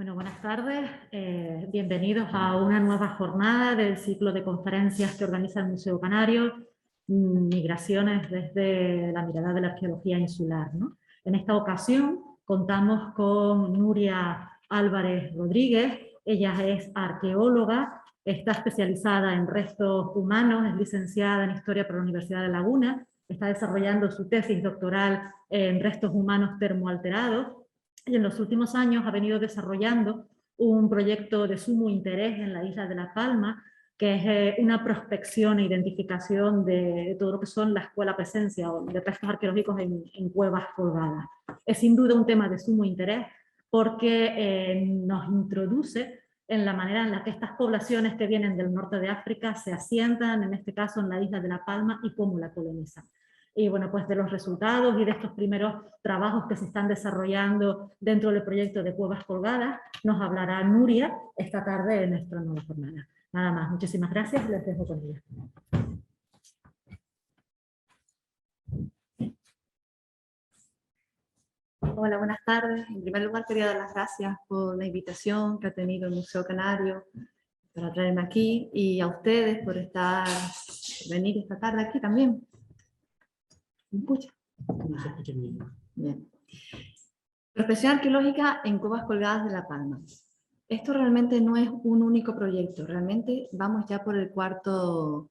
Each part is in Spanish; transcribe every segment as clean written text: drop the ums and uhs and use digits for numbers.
Bueno, buenas tardes. Bienvenidos a una nueva jornada del ciclo de conferencias que organiza el Museo Canario, Migraciones desde la mirada de la arqueología insular, ¿no? En esta ocasión contamos con Nuria Álvarez Rodríguez. Ella es arqueóloga, está especializada en restos humanos, es licenciada en Historia por la Universidad de Laguna, está desarrollando su tesis doctoral en restos humanos termoalterados, y en los últimos años ha venido desarrollando un proyecto de sumo interés en la isla de La Palma, que es una prospección e identificación de todo lo que son la escuela presencia o de restos arqueológicos en cuevas colgadas. Es sin duda un tema de sumo interés porque nos introduce en la manera en la que estas poblaciones que vienen del norte de África se asientan, en este caso en la isla de La Palma, y cómo la colonizan. Y bueno, pues de los resultados y de estos primeros trabajos que se están desarrollando dentro del proyecto de Cuevas Colgadas, nos hablará Nuria esta tarde en nuestra nueva jornada. Nada más, muchísimas gracias, les dejo con ella. Hola, buenas tardes. En primer lugar quería dar las gracias por la invitación que ha tenido el Museo Canario para traerme aquí, y a ustedes por venir esta tarde aquí también. ¿Me escucha? Bien. Prospección arqueológica en Cuevas Colgadas de La Palma. Esto realmente no es un único proyecto, realmente vamos ya por por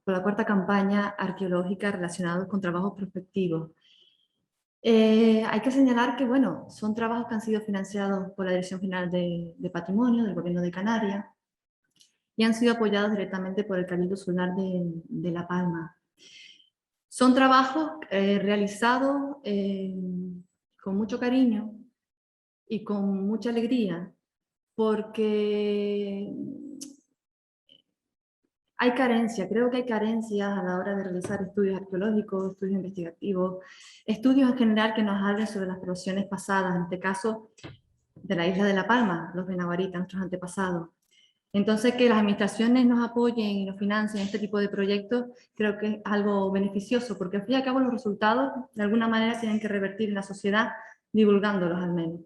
la cuarta campaña arqueológica relacionada con trabajos prospectivos. Hay que señalar que, bueno, son trabajos que han sido financiados por la Dirección General de Patrimonio del Gobierno de Canarias y han sido apoyados directamente por el Cabildo Insular de La Palma. Son trabajos realizados con mucho cariño y con mucha alegría, porque hay carencia, creo que hay carencias a la hora de realizar estudios arqueológicos, estudios investigativos, estudios en general que nos hablen sobre las poblaciones pasadas, en este caso de la isla de La Palma, los benavaritas, nuestros antepasados. Entonces, que las administraciones nos apoyen y nos financien este tipo de proyectos, creo que es algo beneficioso, porque al fin y al cabo los resultados de alguna manera tienen que revertir en la sociedad, divulgándolos al menos.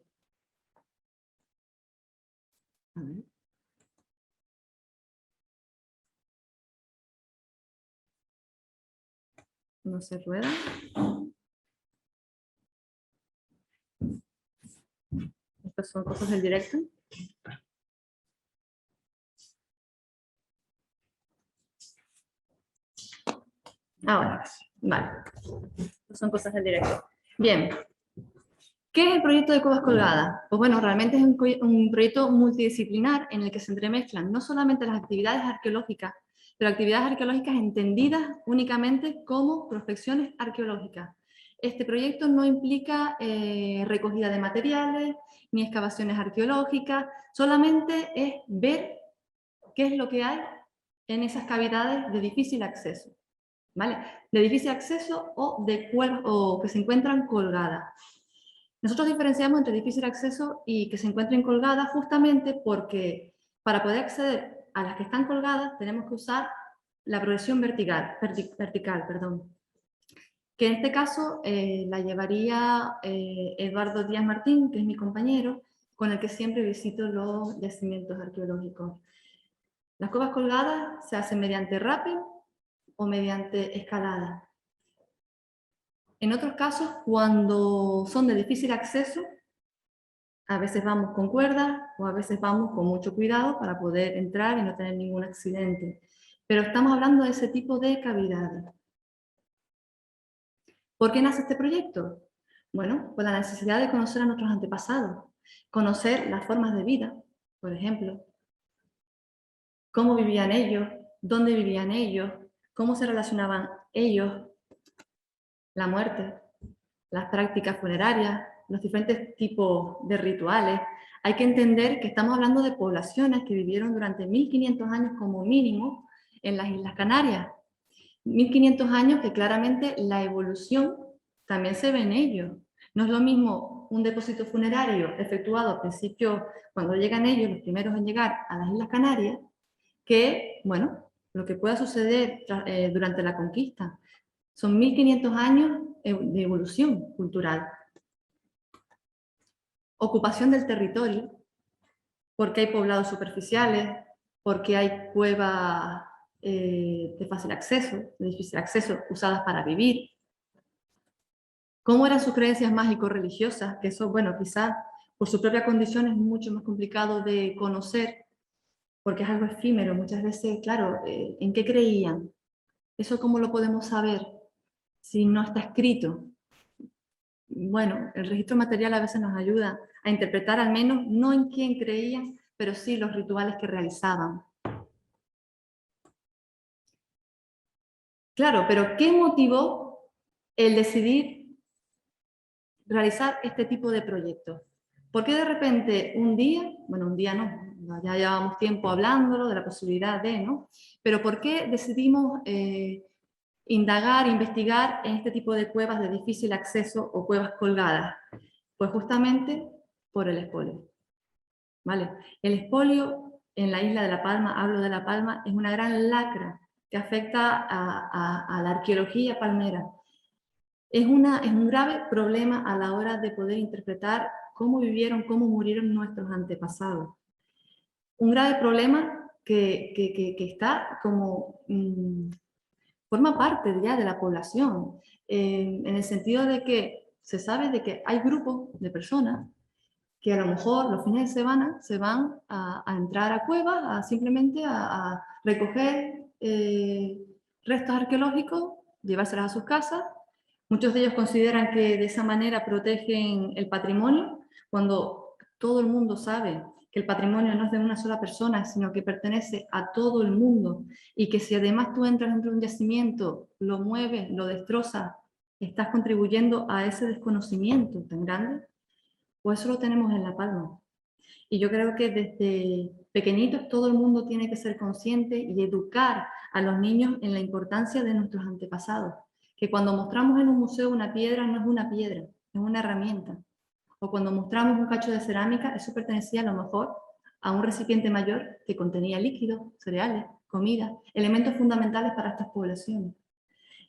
A ver. No se rueda. Estas son cosas del directo. Ahora, vale. Estas son cosas del directo. Bien. ¿Qué es el proyecto de Cuevas Colgadas? Pues bueno, realmente es un proyecto multidisciplinar en el que se entremezclan no solamente las actividades arqueológicas, pero actividades arqueológicas entendidas únicamente como prospecciones arqueológicas. Este proyecto no implica recogida de materiales ni excavaciones arqueológicas, solamente es ver qué es lo que hay en esas cavidades de difícil acceso, ¿vale? De difícil acceso o que se encuentran colgadas. Nosotros diferenciamos entre difícil acceso y que se encuentren colgadas justamente porque para poder acceder a las que están colgadas tenemos que usar la progresión vertical, que en este caso la llevaría Eduardo Díaz Martín, que es mi compañero, con el que siempre visito los yacimientos arqueológicos. Las cuevas colgadas se hacen mediante rappel o mediante escalada. En otros casos, cuando son de difícil acceso, a veces vamos con cuerdas o a veces vamos con mucho cuidado para poder entrar y no tener ningún accidente. Pero estamos hablando de ese tipo de cavidades. ¿Por qué nace este proyecto? Bueno, por la necesidad de conocer a nuestros antepasados, conocer las formas de vida, por ejemplo, cómo vivían ellos, dónde vivían ellos, cómo se relacionaban ellos, la muerte, las prácticas funerarias, los diferentes tipos de rituales. Hay que entender que estamos hablando de poblaciones que vivieron durante 1500 años como mínimo en las Islas Canarias. 1500 años que claramente la evolución también se ve en ellos. No es lo mismo un depósito funerario efectuado al principio, cuando llegan ellos, los primeros en llegar a las Islas Canarias, que, bueno, lo que pueda suceder durante la conquista. Son 1500 años de evolución cultural. ocupación del territorio, porque hay poblados superficiales, porque hay cuevas de fácil acceso, de difícil acceso, usadas para vivir. ¿Cómo eran sus creencias mágico-religiosas? Que eso, bueno, quizás por su propia condición es mucho más complicado de conocer, porque es algo efímero. Muchas veces, claro, ¿en qué creían? ¿Eso cómo lo podemos saber si no está escrito? Bueno, el registro material a veces nos ayuda a interpretar al menos, no en quién creían, pero sí los rituales que realizaban. Claro, pero ¿qué motivó el decidir realizar este tipo de proyectos? ¿Por qué de repente un día, bueno, un día no, ya llevamos tiempo hablándolo de la posibilidad de, ¿no? Pero ¿por qué decidimos indagar, investigar en este tipo de cuevas de difícil acceso o cuevas colgadas? Pues justamente por el expolio. ¿Vale? El expolio en la isla de La Palma, hablo de La Palma, es una gran lacra que afecta a la arqueología palmera. Es un grave problema a la hora de poder interpretar cómo vivieron, cómo murieron nuestros antepasados. Un grave problema que está como... forma parte ya de la población, en el sentido de que se sabe de que hay grupos de personas que a lo mejor los fines de semana se van a entrar a cuevas, simplemente a recoger restos arqueológicos, llevárselos a sus casas. Muchos de ellos consideran que de esa manera protegen el patrimonio, cuando todo el mundo sabe que el patrimonio no es de una sola persona, sino que pertenece a todo el mundo, y que si además tú entras dentro de un yacimiento, lo mueves, lo destrozas, estás contribuyendo a ese desconocimiento tan grande. Pues eso lo tenemos en La Palma. Y yo creo que desde pequeñitos todo el mundo tiene que ser consciente y educar a los niños en la importancia de nuestros antepasados. Que cuando mostramos en un museo una piedra, no es una piedra, es una herramienta. O cuando mostramos un cacho de cerámica, eso pertenecía a lo mejor a un recipiente mayor que contenía líquidos, cereales, comida, elementos fundamentales para estas poblaciones.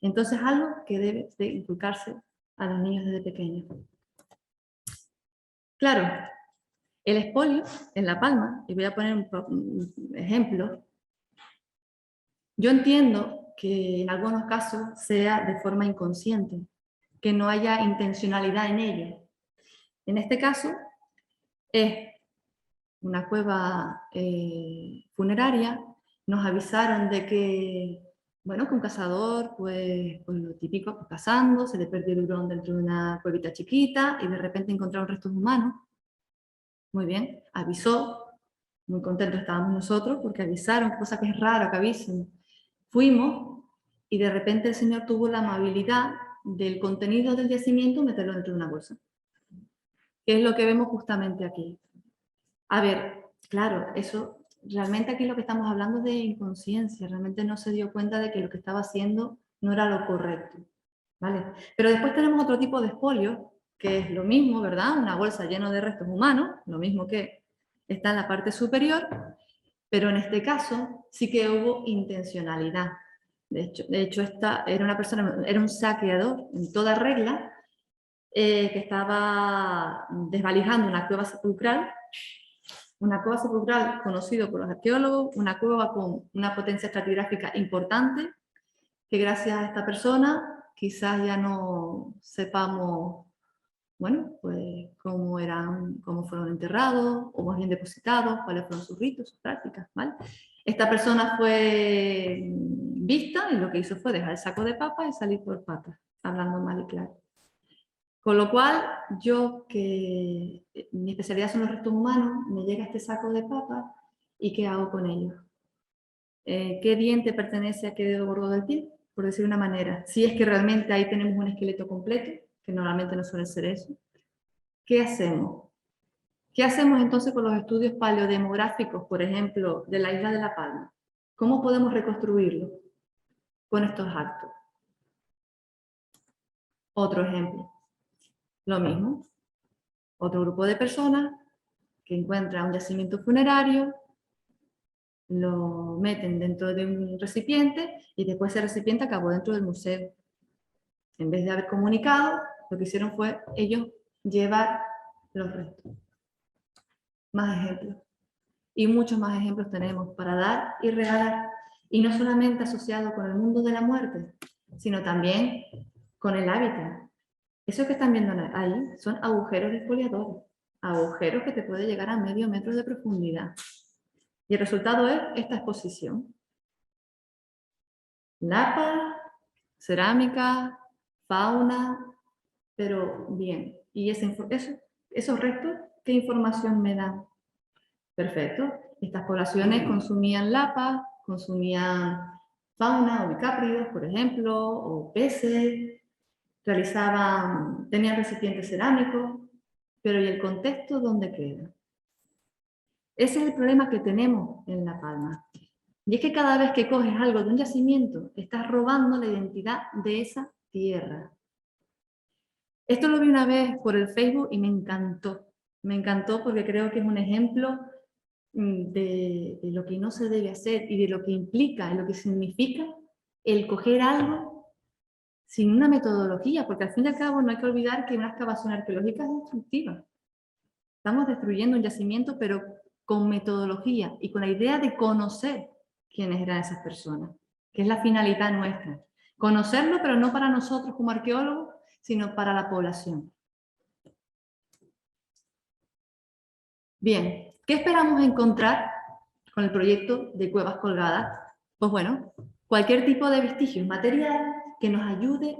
Entonces, algo que debe de inculcarse a los niños desde pequeños. Claro, el expolio en La Palma, y voy a poner un ejemplo, yo entiendo que en algunos casos sea de forma inconsciente, que no haya intencionalidad en ello. En este caso es una cueva funeraria. Nos avisaron de que, bueno, que un cazador, pues lo típico, pues, cazando, se le perdió el hurón dentro de una cuevita chiquita y de repente encontraron restos humanos. Muy bien, avisó, muy contentos estábamos nosotros porque avisaron, cosa que es raro que avisen. Fuimos y de repente el señor tuvo la amabilidad del contenido del yacimiento meterlo dentro de una bolsa. Que es lo que vemos justamente aquí. A ver, claro, eso realmente aquí lo que estamos hablando es de inconsciencia, realmente no se dio cuenta de que lo que estaba haciendo no era lo correcto, ¿vale? Pero después tenemos otro tipo de expolio, que es lo mismo, ¿verdad? Una bolsa llena de restos humanos, lo mismo que está en la parte superior, pero en este caso sí que hubo intencionalidad. De hecho esta era una persona, era un saqueador en toda regla, que estaba desvalijando una cueva sepulcral conocido por los arqueólogos, una cueva con una potencia estratigráfica importante, que gracias a esta persona quizás ya no sepamos, bueno, pues cómo fueron enterrados, o más bien depositados, cuáles fueron sus ritos, sus prácticas, ¿vale? Esta persona fue vista y lo que hizo fue dejar el saco de papas y salir por patas, hablando mal y claro. Con lo cual, yo, que mi especialidad son los restos humanos, me llega este saco de papas y ¿qué hago con ellos? ¿Qué diente pertenece a qué dedo gordo del pie? Por decir una manera. Si es que realmente ahí tenemos un esqueleto completo, que normalmente no suele ser eso. ¿Qué hacemos? ¿Qué hacemos entonces con los estudios paleodemográficos, por ejemplo, de la isla de La Palma? ¿Cómo podemos reconstruirlo con estos actos? Otro ejemplo. Lo mismo. Otro grupo de personas que encuentra un yacimiento funerario, lo meten dentro de un recipiente y después ese recipiente acabó dentro del museo. En vez de haber comunicado, lo que hicieron fue ellos llevar los restos. más ejemplos. Y muchos más ejemplos tenemos para dar y regalar. Y no solamente asociado con el mundo de la muerte, sino también con el hábitat. Eso que están viendo ahí son agujeros exfoliadores. Agujeros que te pueden llegar a medio metro de profundidad. Y el resultado es esta exposición. Lapa, cerámica, fauna, pero bien. ¿Y esos restos qué información me dan? Perfecto. Estas poblaciones consumían lapa, consumían fauna o bicápridos, por ejemplo, o peces, tenían recipientes cerámicos, pero ¿y el contexto dónde queda? Ese es el problema que tenemos en La Palma. Y es que cada vez que coges algo de un yacimiento, estás robando la identidad de esa tierra. Esto lo vi una vez por el Facebook y me encantó. Me encantó porque creo que es un ejemplo de lo que no se debe hacer y de lo que implica y lo que significa el coger algo sin una metodología, porque al fin y al cabo no hay que olvidar que una excavación arqueológica es destructiva. Estamos destruyendo un yacimiento, pero con metodología y con la idea de conocer quiénes eran esas personas, que es la finalidad nuestra. Conocerlo, pero no para nosotros como arqueólogos, sino para la población. Bien, ¿qué esperamos encontrar con el proyecto de Cuevas Colgadas? Pues bueno, cualquier tipo de vestigio material que nos ayude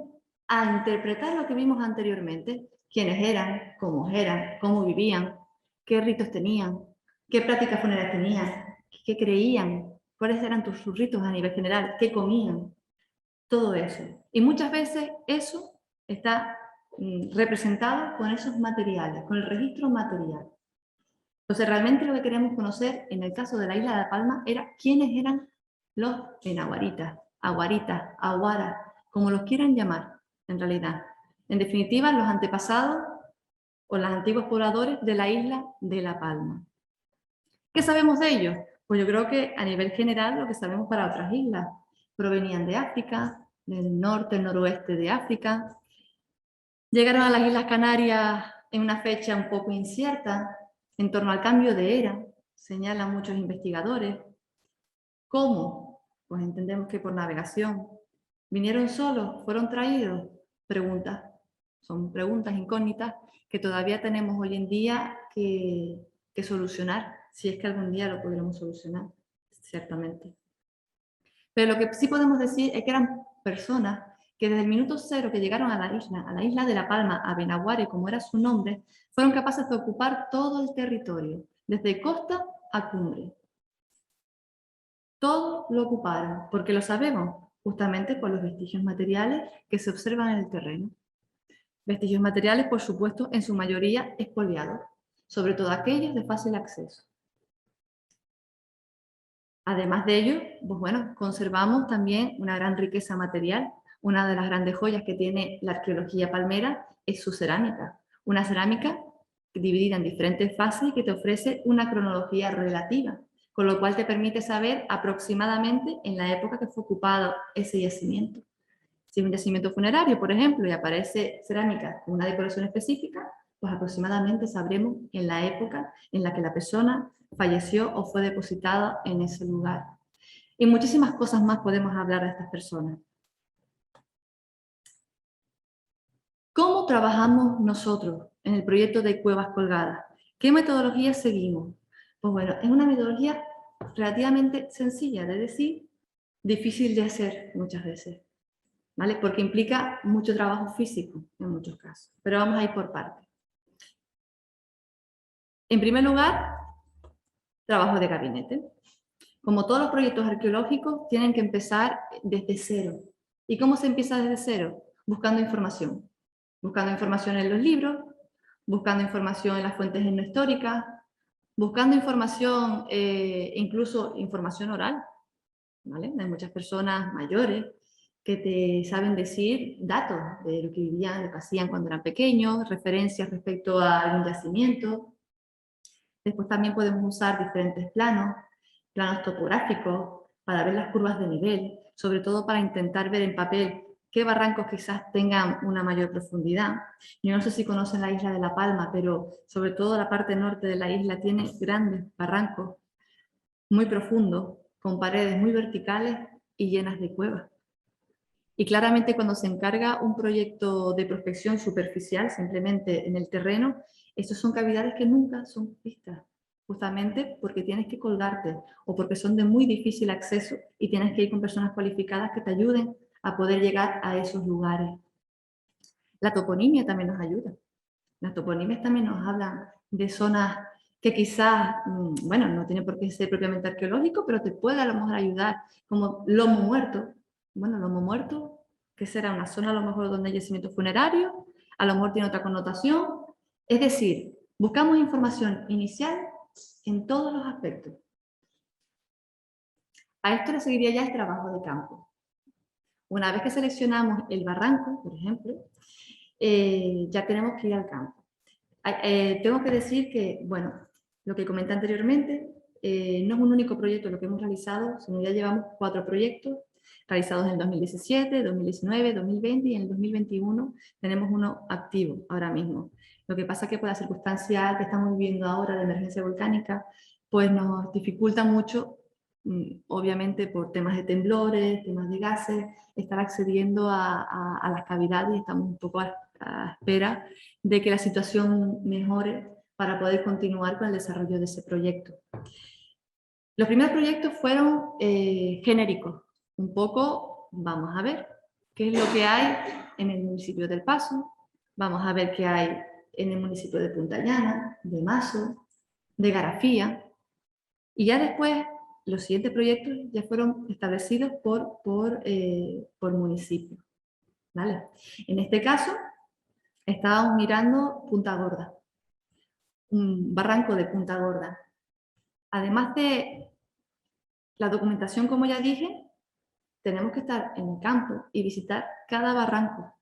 a interpretar lo que vimos anteriormente. Quiénes eran, cómo vivían, qué ritos tenían, qué prácticas funerarias tenían, qué creían, cuáles eran sus ritos a nivel general, qué comían, todo eso. Y muchas veces eso está representado con esos materiales, con el registro material. Entonces, realmente lo que queremos conocer en el caso de la isla de La Palma era quiénes eran los penaguaritas, aguaritas, aguaras, como los quieran llamar, en realidad. En definitiva, los antepasados o los antiguos pobladores de la isla de La Palma. ¿Qué sabemos de ellos? Pues yo creo que a nivel general lo que sabemos para otras islas. Provenían de África, del norte, noroeste de África. Llegaron a las Islas Canarias en una fecha un poco incierta, en torno al cambio de era, señalan muchos investigadores. ¿Cómo? Pues entendemos que por navegación. ¿Vinieron solos? ¿Fueron traídos? Preguntas. Son preguntas incógnitas que todavía tenemos hoy en día que solucionar, si es que algún día lo podremos solucionar, ciertamente. Pero lo que sí podemos decir es que eran personas que desde el minuto cero que llegaron a la isla de La Palma, a Benaguare, como era su nombre, fueron capaces de ocupar todo el territorio, desde costa a cumbre. Todo lo ocuparon, porque lo sabemos, justamente por los vestigios materiales que se observan en el terreno. Vestigios materiales, por supuesto, en su mayoría expoliados, sobre todo aquellos de fácil acceso. Además de ello, pues bueno, conservamos también una gran riqueza material. Una de las grandes joyas que tiene la arqueología palmera es su cerámica. Una cerámica dividida en diferentes fases y que te ofrece una cronología relativa, con lo cual te permite saber aproximadamente en la época que fue ocupado ese yacimiento. Si es un yacimiento funerario, por ejemplo, y aparece cerámica con una decoración específica, pues aproximadamente sabremos en la época en la que la persona falleció o fue depositada en ese lugar. Y muchísimas cosas más podemos hablar de estas personas. ¿Cómo trabajamos nosotros en el proyecto de Cuevas Colgadas? ¿Qué metodología seguimos? Pues bueno, es una metodología relativamente sencilla de decir, difícil de hacer muchas veces, ¿vale? Porque implica mucho trabajo físico en muchos casos. Pero vamos a ir por partes. En primer lugar, trabajo de gabinete. Como todos los proyectos arqueológicos, tienen que empezar desde cero. ¿Y cómo se empieza desde cero? Buscando información. Buscando información en los libros, buscando información en las fuentes etnohistóricas, buscando información, incluso información oral, ¿vale? Hay muchas personas mayores que te saben decir datos de lo que vivían, lo que hacían cuando eran pequeños, referencias respecto a algún yacimiento. Después también podemos usar diferentes planos topográficos, para ver las curvas de nivel, sobre todo para intentar ver en papel qué barrancos quizás tengan una mayor profundidad. Yo no sé si conocen la isla de La Palma, pero sobre todo la parte norte de la isla tiene grandes barrancos muy profundos, con paredes muy verticales y llenas de cuevas. Y claramente cuando se encarga un proyecto de prospección superficial, simplemente en el terreno, estos son cavidades que nunca son vistas, justamente porque tienes que colgarte o porque son de muy difícil acceso y tienes que ir con personas cualificadas que te ayuden a poder llegar a esos lugares. La toponimia también nos ayuda. Las toponimias también nos hablan de zonas que quizás, bueno, no tiene por qué ser propiamente arqueológico, pero te puede a lo mejor ayudar, como Lomo Muerto. Bueno, Lomo Muerto, que será una zona a lo mejor donde hay yacimiento funerario, a lo mejor tiene otra connotación. Es decir, buscamos información inicial en todos los aspectos. A esto le seguiría ya el trabajo de campo. Una vez que seleccionamos el barranco, por ejemplo, ya tenemos que ir al campo. Tengo que decir que, bueno, lo que comenté anteriormente, no es un único proyecto lo que hemos realizado, sino ya llevamos 4 proyectos realizados en el 2017, 2019, 2020 y en el 2021 tenemos uno activo ahora mismo. Lo que pasa es que por la circunstancia que estamos viviendo ahora de emergencia volcánica, pues nos dificulta mucho, obviamente por temas de temblores, temas de gases, estar accediendo a las cavidades y estamos un poco a espera de que la situación mejore para poder continuar con el desarrollo de ese proyecto. Los primeros proyectos fueron genéricos, un poco, vamos a ver qué es lo que hay en el municipio del Paso, vamos a ver qué hay en el municipio de Punta Llana, de Mazo, de Garafía, y ya después los siguientes proyectos ya fueron establecidos por municipio, ¿vale? En este caso, estábamos mirando Punta Gorda, un barranco de Punta Gorda. Además de la documentación, como ya dije, tenemos que estar en el campo y visitar cada barranco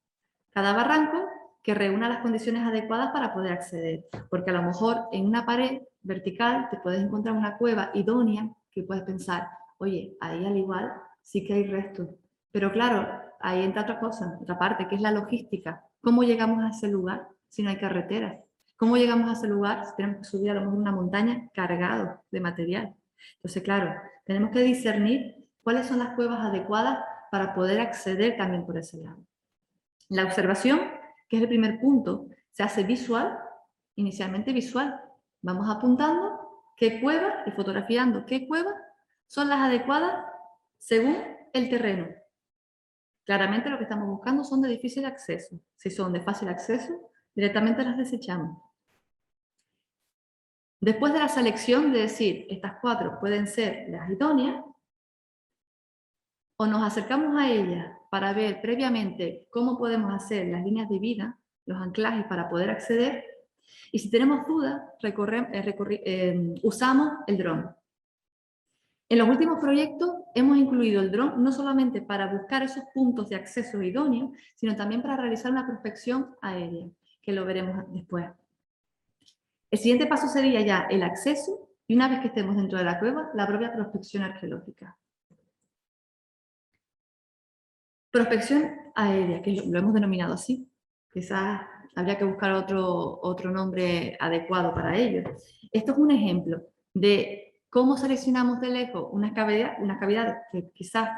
que reúna las condiciones adecuadas para poder acceder, porque a lo mejor en una pared vertical te puedes encontrar una cueva idónea que puedes pensar, oye, ahí al igual sí que hay restos, pero claro, ahí entra otra cosa, otra parte, que es la logística. ¿Cómo llegamos a ese lugar si no hay carreteras? ¿Cómo llegamos a ese lugar si tenemos que subir a lo mejor una montaña cargado de material? Entonces, claro, tenemos que discernir cuáles son las cuevas adecuadas para poder acceder también por ese lado. La observación, que es el primer punto, se hace visual, inicialmente visual. Vamos apuntando qué cuevas y fotografiando qué cuevas son las adecuadas según el terreno. Claramente lo que estamos buscando son de difícil acceso. Si son de fácil acceso, directamente las desechamos. Después de la selección de decir, estas 4 pueden ser las idóneas, o nos acercamos a ellas para ver previamente cómo podemos hacer las líneas de vida, los anclajes para poder acceder, y si tenemos dudas, usamos el dron. En los últimos proyectos hemos incluido el dron no solamente para buscar esos puntos de acceso idóneos, sino también para realizar una prospección aérea, que lo veremos después. El siguiente paso sería ya el acceso, y una vez que estemos dentro de la cueva, la propia prospección arqueológica. Prospección aérea, que lo hemos denominado así. Quizás habría que buscar otro nombre adecuado para ello. Esto es un ejemplo de cómo seleccionamos de lejos una cavidad que quizás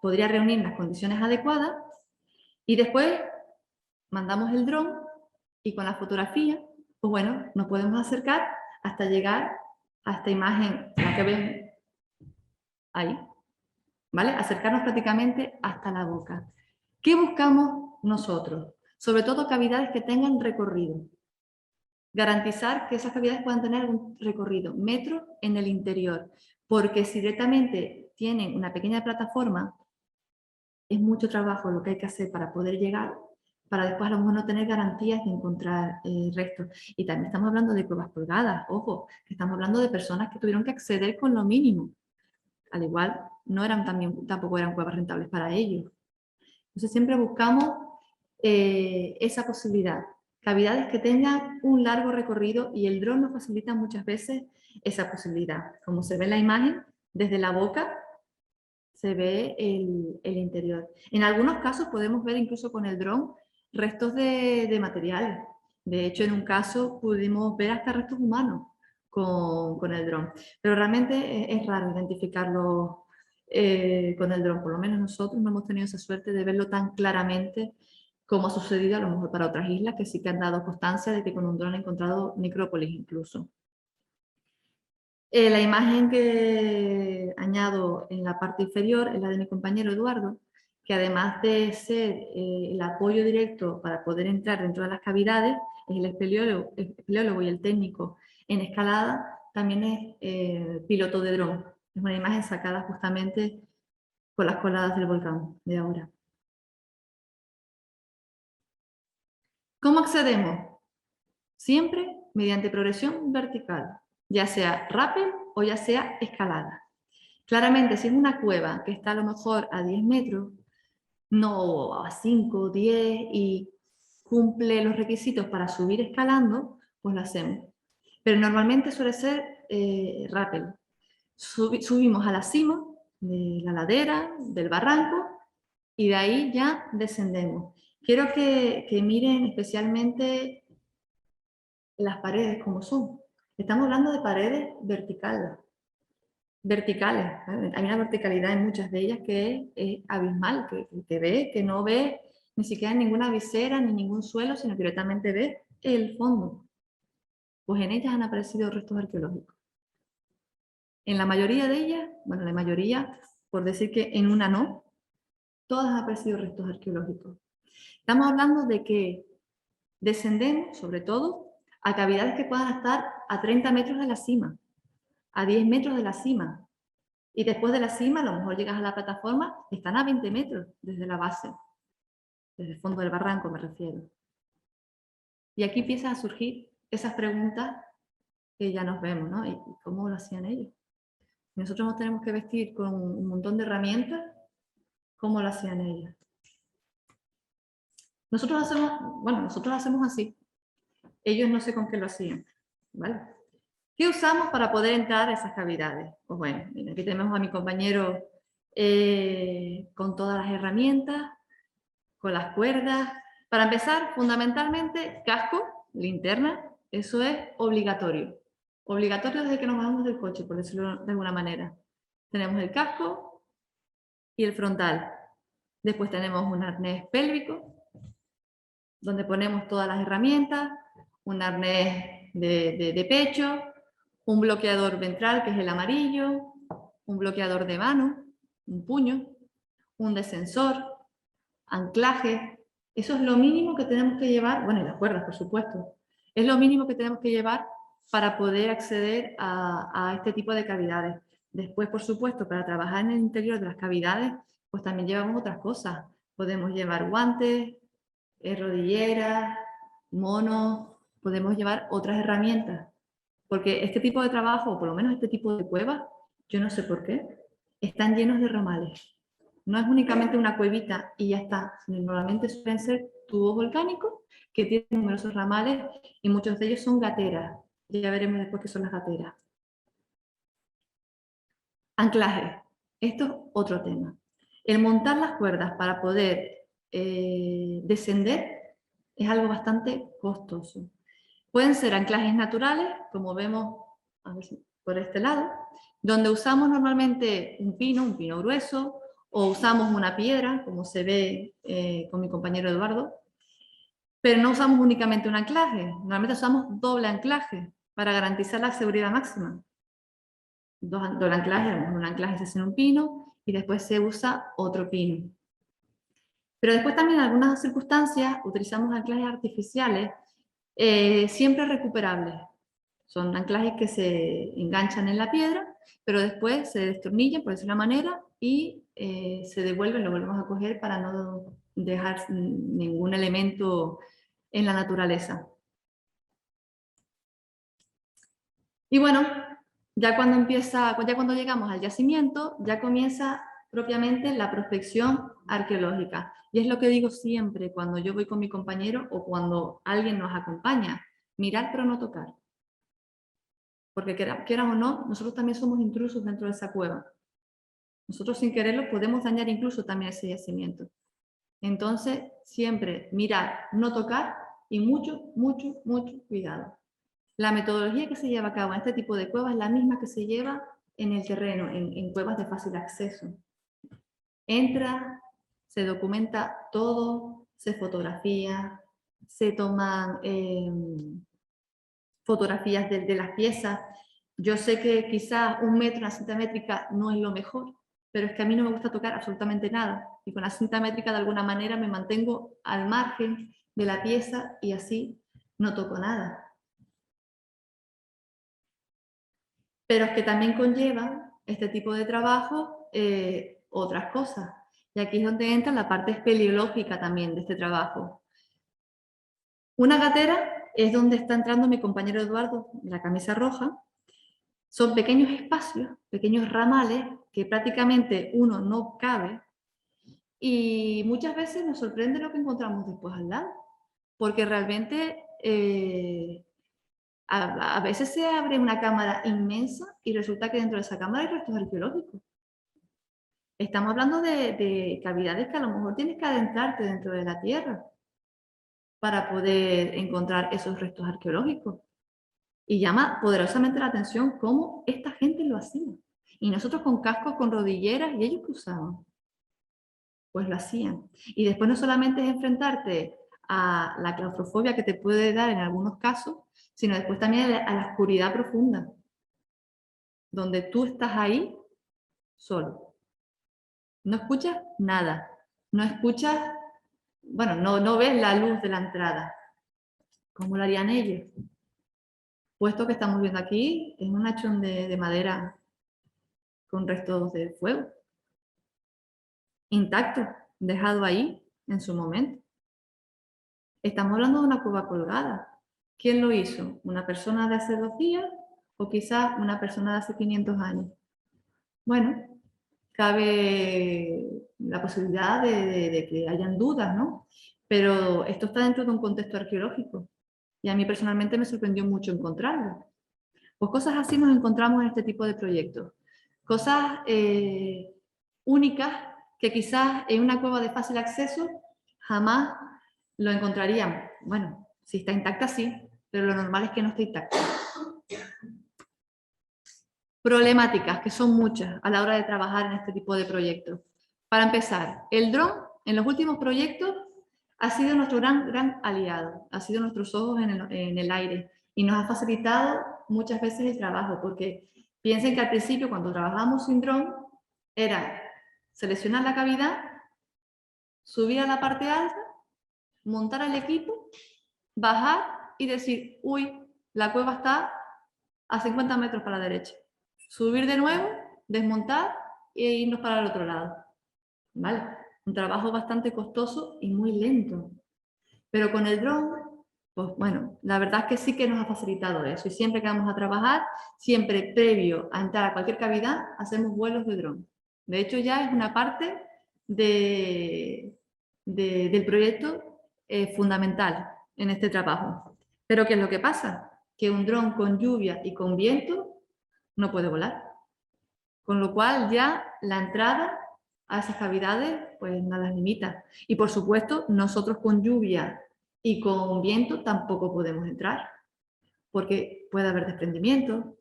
podría reunir las condiciones adecuadas y después mandamos el dron y con la fotografía, pues bueno, nos podemos acercar hasta llegar a esta imagen, la que ven ahí. ¿Vale? Acercarnos prácticamente hasta la boca. ¿Qué buscamos nosotros? Sobre todo cavidades que tengan recorrido. Garantizar que esas cavidades puedan tener un recorrido, metros en el interior, porque si directamente tienen una pequeña plataforma, es mucho trabajo lo que hay que hacer para poder llegar, para después a lo mejor no tener garantías de encontrar restos. Y también estamos hablando de cuevas colgadas, ojo, que estamos hablando de personas que tuvieron que acceder con lo mínimo. Al igual, tampoco eran cuevas rentables para ellos. Entonces siempre buscamos esa posibilidad, cavidades que tengan un largo recorrido y el dron nos facilita muchas veces esa posibilidad. Como se ve en la imagen, desde la boca se ve el interior. En algunos casos podemos ver incluso con el dron restos de materiales. De hecho, en un caso pudimos ver hasta restos humanos con el dron. Pero realmente es raro identificarlo con el dron. Por lo menos nosotros no hemos tenido esa suerte de verlo tan claramente como ha sucedido a lo mejor para otras islas que sí que han dado constancia de que con un dron han encontrado necrópolis incluso. La imagen que añado en la parte inferior es la de mi compañero Eduardo, que además de ser el apoyo directo para poder entrar dentro de las cavidades, es el espeleólogo y el técnico en escalada, también es piloto de dron. Es una imagen sacada justamente con las coladas del volcán de ahora. ¿Cómo accedemos? Siempre mediante progresión vertical, ya sea rappel o ya sea escalada. Claramente, si es una cueva que está a lo mejor a 10 metros, no a 5, 10 y cumple los requisitos para subir escalando, pues lo hacemos. Pero normalmente suele ser rappel. Subimos a la cima de la ladera, del barranco, y de ahí ya descendemos. Quiero que miren especialmente las paredes como son. Estamos hablando de paredes verticales. Hay una verticalidad en muchas de ellas que es abismal, que no ve ni siquiera ninguna visera ni ningún suelo, sino que directamente ve el fondo. Pues en ellas han aparecido restos arqueológicos. En la mayoría de ellas, bueno, la mayoría, por decir que en una no, todas han aparecido restos arqueológicos. Estamos hablando de que descendemos, sobre todo, a cavidades que puedan estar a 30 metros de la cima, a 10 metros de la cima. Y después de la cima, a lo mejor llegas a la plataforma, están a 20 metros desde la base, desde el fondo del barranco me refiero. Y aquí empiezan a surgir esas preguntas que ya nos vemos, ¿no? ¿Y cómo lo hacían ellos? Nosotros nos tenemos que vestir con un montón de herramientas, ¿cómo lo hacían ellos? Nosotros lo hacemos así. Ellos no sé con qué lo hacían, ¿vale? ¿Qué usamos para poder entrar a esas cavidades? Pues bueno, mira, aquí tenemos a mi compañero con todas las herramientas, con las cuerdas. Para empezar, fundamentalmente, casco, linterna, eso es obligatorio. Obligatorio desde que nos bajamos del coche, por decirlo de alguna manera. Tenemos el casco y el frontal. Después tenemos un arnés pélvico, donde ponemos todas las herramientas, un arnés de pecho, un bloqueador ventral, que es el amarillo, un bloqueador de mano, un puño, un descensor, anclaje. Eso es lo mínimo que tenemos que llevar, bueno, y las cuerdas, por supuesto. Es lo mínimo que tenemos que llevar para poder acceder a este tipo de cavidades. Después, por supuesto, para trabajar en el interior de las cavidades, pues también llevamos otras cosas. Podemos llevar guantes, rodilleras, monos, podemos llevar otras herramientas. Porque este tipo de trabajo, o por lo menos este tipo de cuevas, yo no sé por qué, están llenos de ramales. No es únicamente una cuevita y ya está. Normalmente suelen ser tubos volcánicos que tienen numerosos ramales y muchos de ellos son gateras. Ya veremos después qué son las gateras. Anclaje. Esto es otro tema. El montar las cuerdas para poder descender es algo bastante costoso. Pueden ser anclajes naturales, como vemos a ver si por este lado, donde usamos normalmente un pino grueso, o usamos una piedra, como se ve con mi compañero Eduardo, pero no usamos únicamente un anclaje, normalmente usamos doble anclaje para garantizar la seguridad máxima. Doble anclaje, un anclaje se hace en un pino y después se usa otro pino. Pero después también en algunas circunstancias utilizamos anclajes artificiales siempre recuperables. Son anclajes que se enganchan en la piedra, pero después se destornillan, por decirlo de una manera, y se devuelven, lo volvemos a coger para no dejar ningún elemento en la naturaleza. Y bueno, ya cuando llegamos al yacimiento, ya comienza propiamente la prospección arqueológica. Y es lo que digo siempre cuando yo voy con mi compañero o cuando alguien nos acompaña, mirar pero no tocar. Porque quieran o no, nosotros también somos intrusos dentro de esa cueva. Nosotros sin quererlo podemos dañar incluso también ese yacimiento. Entonces, siempre mirar, no tocar y mucho, mucho, mucho cuidado. La metodología que se lleva a cabo en este tipo de cuevas es la misma que se lleva en el terreno, en cuevas de fácil acceso. Entra, se documenta todo, se fotografía, se toman fotografías de las piezas. Yo sé que quizás 1 metro, una cinta métrica no es lo mejor, pero es que a mí no me gusta tocar absolutamente nada. Y con la cinta métrica de alguna manera me mantengo al margen de la pieza y así no toco nada. Pero es que también conlleva este tipo de trabajo otras cosas. Y aquí es donde entra la parte espeleológica también de este trabajo. Una gatera es donde está entrando mi compañero Eduardo, de la camisa roja. Son pequeños espacios, pequeños ramales, que prácticamente uno no cabe. Y muchas veces nos sorprende lo que encontramos después al lado. Porque realmente a veces se abre una cámara inmensa y resulta que dentro de esa cámara hay restos arqueológicos. Estamos hablando de cavidades que a lo mejor tienes que adentrarte dentro de la tierra para poder encontrar esos restos arqueológicos. Y llama poderosamente la atención cómo esta gente lo hacía. Y nosotros con cascos, con rodilleras, ¿y ellos qué usaban? Pues lo hacían. Y después no solamente es enfrentarte a la claustrofobia que te puede dar en algunos casos, sino después también a la oscuridad profunda, donde tú estás ahí solo. No escuchas nada, no escuchas, bueno, no ves la luz de la entrada. ¿Cómo lo harían ellos? Puesto que estamos viendo aquí, es un hachón de madera con restos de fuego, intacto, dejado ahí en su momento. Estamos hablando de una cueva colgada. ¿Quién lo hizo? ¿Una persona de hace 2 días o quizás una persona de hace 500 años? Bueno, cabe la posibilidad de que hayan dudas, ¿no? Pero esto está dentro de un contexto arqueológico y a mí personalmente me sorprendió mucho encontrarlo. Pues cosas así nos encontramos en este tipo de proyectos. Cosas únicas que quizás en una cueva de fácil acceso jamás lo encontraríamos. Bueno, si está intacta sí, pero lo normal es que no esté intacta. Problemáticas, que son muchas a la hora de trabajar en este tipo de proyectos. Para empezar, el dron en los últimos proyectos ha sido nuestro gran aliado, ha sido nuestros ojos en el aire y nos ha facilitado muchas veces el trabajo, porque piensen que al principio cuando trabajamos sin dron era seleccionar la cavidad, subir a la parte alta, montar el equipo, bajar y decir, uy, la cueva está a 50 metros para la derecha. Subir de nuevo, desmontar e irnos para el otro lado. ¿Vale? Un trabajo bastante costoso y muy lento. Pero con el dron, pues bueno, la verdad es que sí que nos ha facilitado eso. Y siempre que vamos a trabajar, siempre previo a entrar a cualquier cavidad, hacemos vuelos de dron. De hecho, ya es una parte del proyecto fundamental en este trabajo. Pero ¿qué es lo que pasa? Que un dron con lluvia y con viento no puede volar. Con lo cual ya la entrada a esas cavidades pues nada las limita. Y por supuesto, nosotros con lluvia y con viento tampoco podemos entrar, porque puede haber desprendimiento,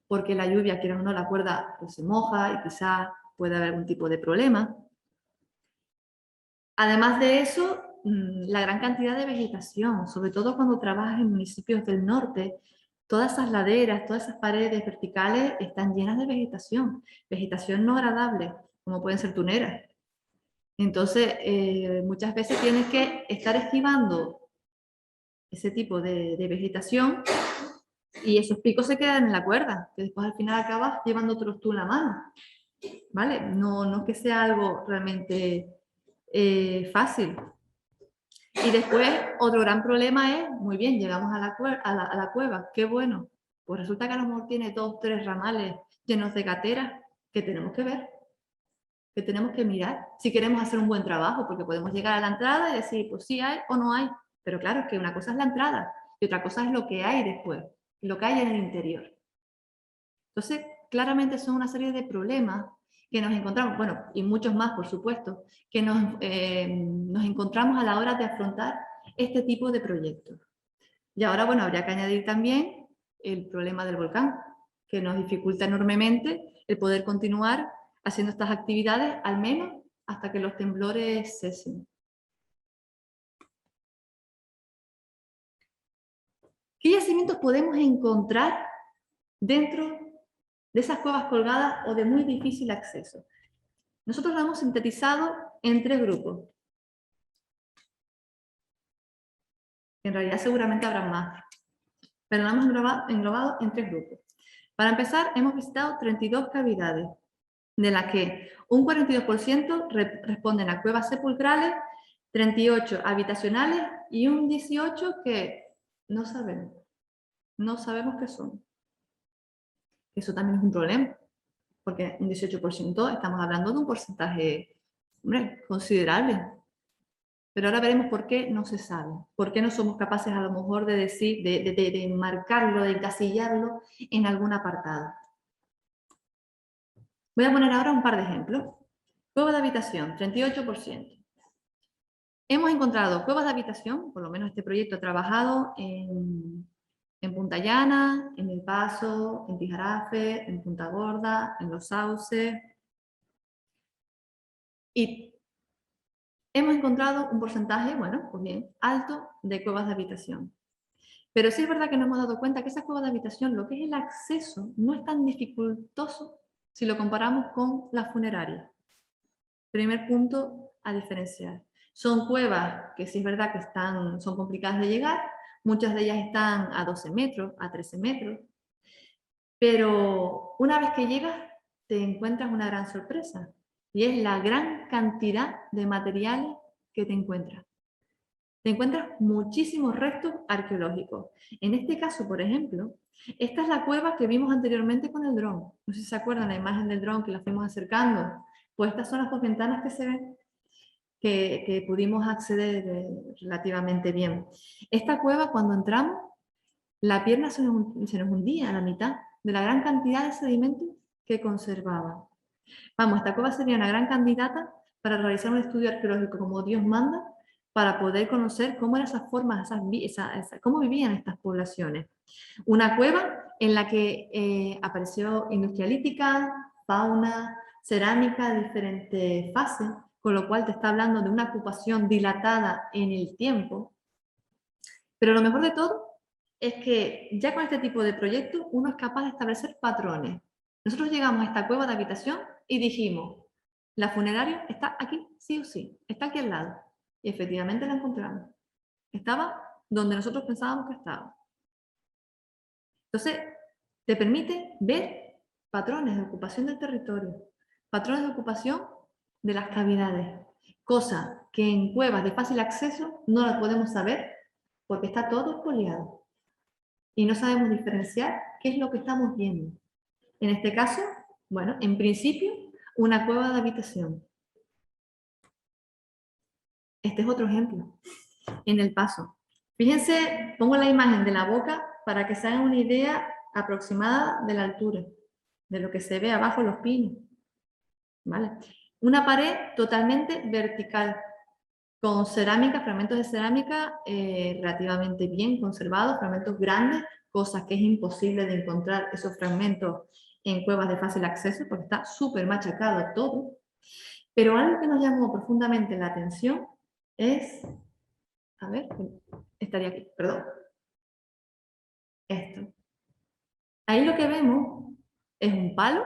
porque la lluvia, quiera o no, la cuerda pues, se moja y quizás puede haber algún tipo de problema. Además de eso, la gran cantidad de vegetación, sobre todo cuando trabajas en municipios del norte, todas esas laderas, todas esas paredes verticales están llenas de vegetación no agradable, como pueden ser tuneras. Entonces, muchas veces tienes que estar esquivando ese tipo de vegetación y esos picos se quedan en la cuerda, que después al final acabas llevándotelos tú en la mano, ¿vale? No es que sea algo realmente fácil. Y después, otro gran problema es, muy bien, llegamos a la cueva, qué bueno. Pues resulta que a lo mejor tiene 2 o 3 ramales llenos de gateras que tenemos que ver, que tenemos que mirar, si queremos hacer un buen trabajo, porque podemos llegar a la entrada y decir, pues sí hay o no hay. Pero claro, es que una cosa es la entrada y otra cosa es lo que hay después, lo que hay en el interior. Entonces, claramente son una serie de problemas que nos encontramos, bueno, y muchos más, por supuesto, que nos encontramos a la hora de afrontar este tipo de proyectos. Y ahora, bueno, habría que añadir también el problema del volcán, que nos dificulta enormemente el poder continuar haciendo estas actividades, al menos hasta que los temblores cesen. ¿Qué yacimientos podemos encontrar dentro de esas cuevas colgadas o de muy difícil acceso? Nosotros lo hemos sintetizado en 3 grupos. En realidad seguramente habrá más, pero lo hemos englobado en 3 grupos. Para empezar, hemos visitado 32 cavidades, de las que un 42% responden a cuevas sepulcrales, 38 habitacionales y un 18 que no sabemos. No sabemos qué son. Eso también es un problema, porque un 18% estamos hablando de un porcentaje, hombre, considerable. Pero ahora veremos por qué no se sabe, por qué no somos capaces a lo mejor de decir, de marcarlo, de encasillarlo en algún apartado. Voy a poner ahora un par de ejemplos. Cueva de habitación, 38%. Hemos encontrado cuevas de habitación, por lo menos este proyecto ha trabajado en Punta Llana, en El Paso, en Tijarafe, en Punta Gorda, en Los Sauces. Y hemos encontrado un porcentaje, bueno, pues bien, alto de cuevas de habitación. Pero sí es verdad que nos hemos dado cuenta que esas cuevas de habitación, lo que es el acceso, no es tan dificultoso si lo comparamos con las funerarias. Primer punto a diferenciar. Son cuevas que sí es verdad que son complicadas de llegar, muchas de ellas están a 12 metros, a 13 metros, pero una vez que llegas te encuentras una gran sorpresa y es la gran cantidad de materiales que te encuentras. Te encuentras muchísimos restos arqueológicos. En este caso, por ejemplo, esta es la cueva que vimos anteriormente con el dron. No sé si se acuerdan la imagen del dron que la fuimos acercando. Pues estas son las 2 ventanas que se ven, que pudimos acceder relativamente bien. Esta cueva, cuando entramos, la pierna se nos hundía a la mitad de la gran cantidad de sedimentos que conservaba. Vamos, esta cueva sería una gran candidata para realizar un estudio arqueológico como Dios manda, para poder conocer cómo eran esas formas, cómo vivían estas poblaciones. Una cueva en la que apareció industria lítica, fauna, cerámica de diferentes fases, con lo cual te está hablando de una ocupación dilatada en el tiempo. Pero lo mejor de todo es que ya con este tipo de proyectos uno es capaz de establecer patrones. Nosotros llegamos a esta cueva de habitación y dijimos, la funeraria está aquí, sí o sí, está aquí al lado. Y efectivamente la encontramos. Estaba donde nosotros pensábamos que estaba. Entonces, te permite ver patrones de ocupación del territorio, patrones de ocupación de las cavidades, cosa que en cuevas de fácil acceso no las podemos saber porque está todo expoliado y no sabemos diferenciar qué es lo que estamos viendo. En este caso, bueno, en principio, una cueva de habitación. Este es otro ejemplo, en El Paso. Fíjense, pongo la imagen de la boca para que se hagan una idea aproximada de la altura, de lo que se ve abajo los pinos. ¿Vale? Una pared totalmente vertical, con cerámica, fragmentos de cerámica relativamente bien conservados, fragmentos grandes, cosas que es imposible de encontrar esos fragmentos en cuevas de fácil acceso, porque está súper machacado todo. Pero algo que nos llamó profundamente la atención es, a ver, estaría aquí, perdón, esto. Ahí lo que vemos es un palo,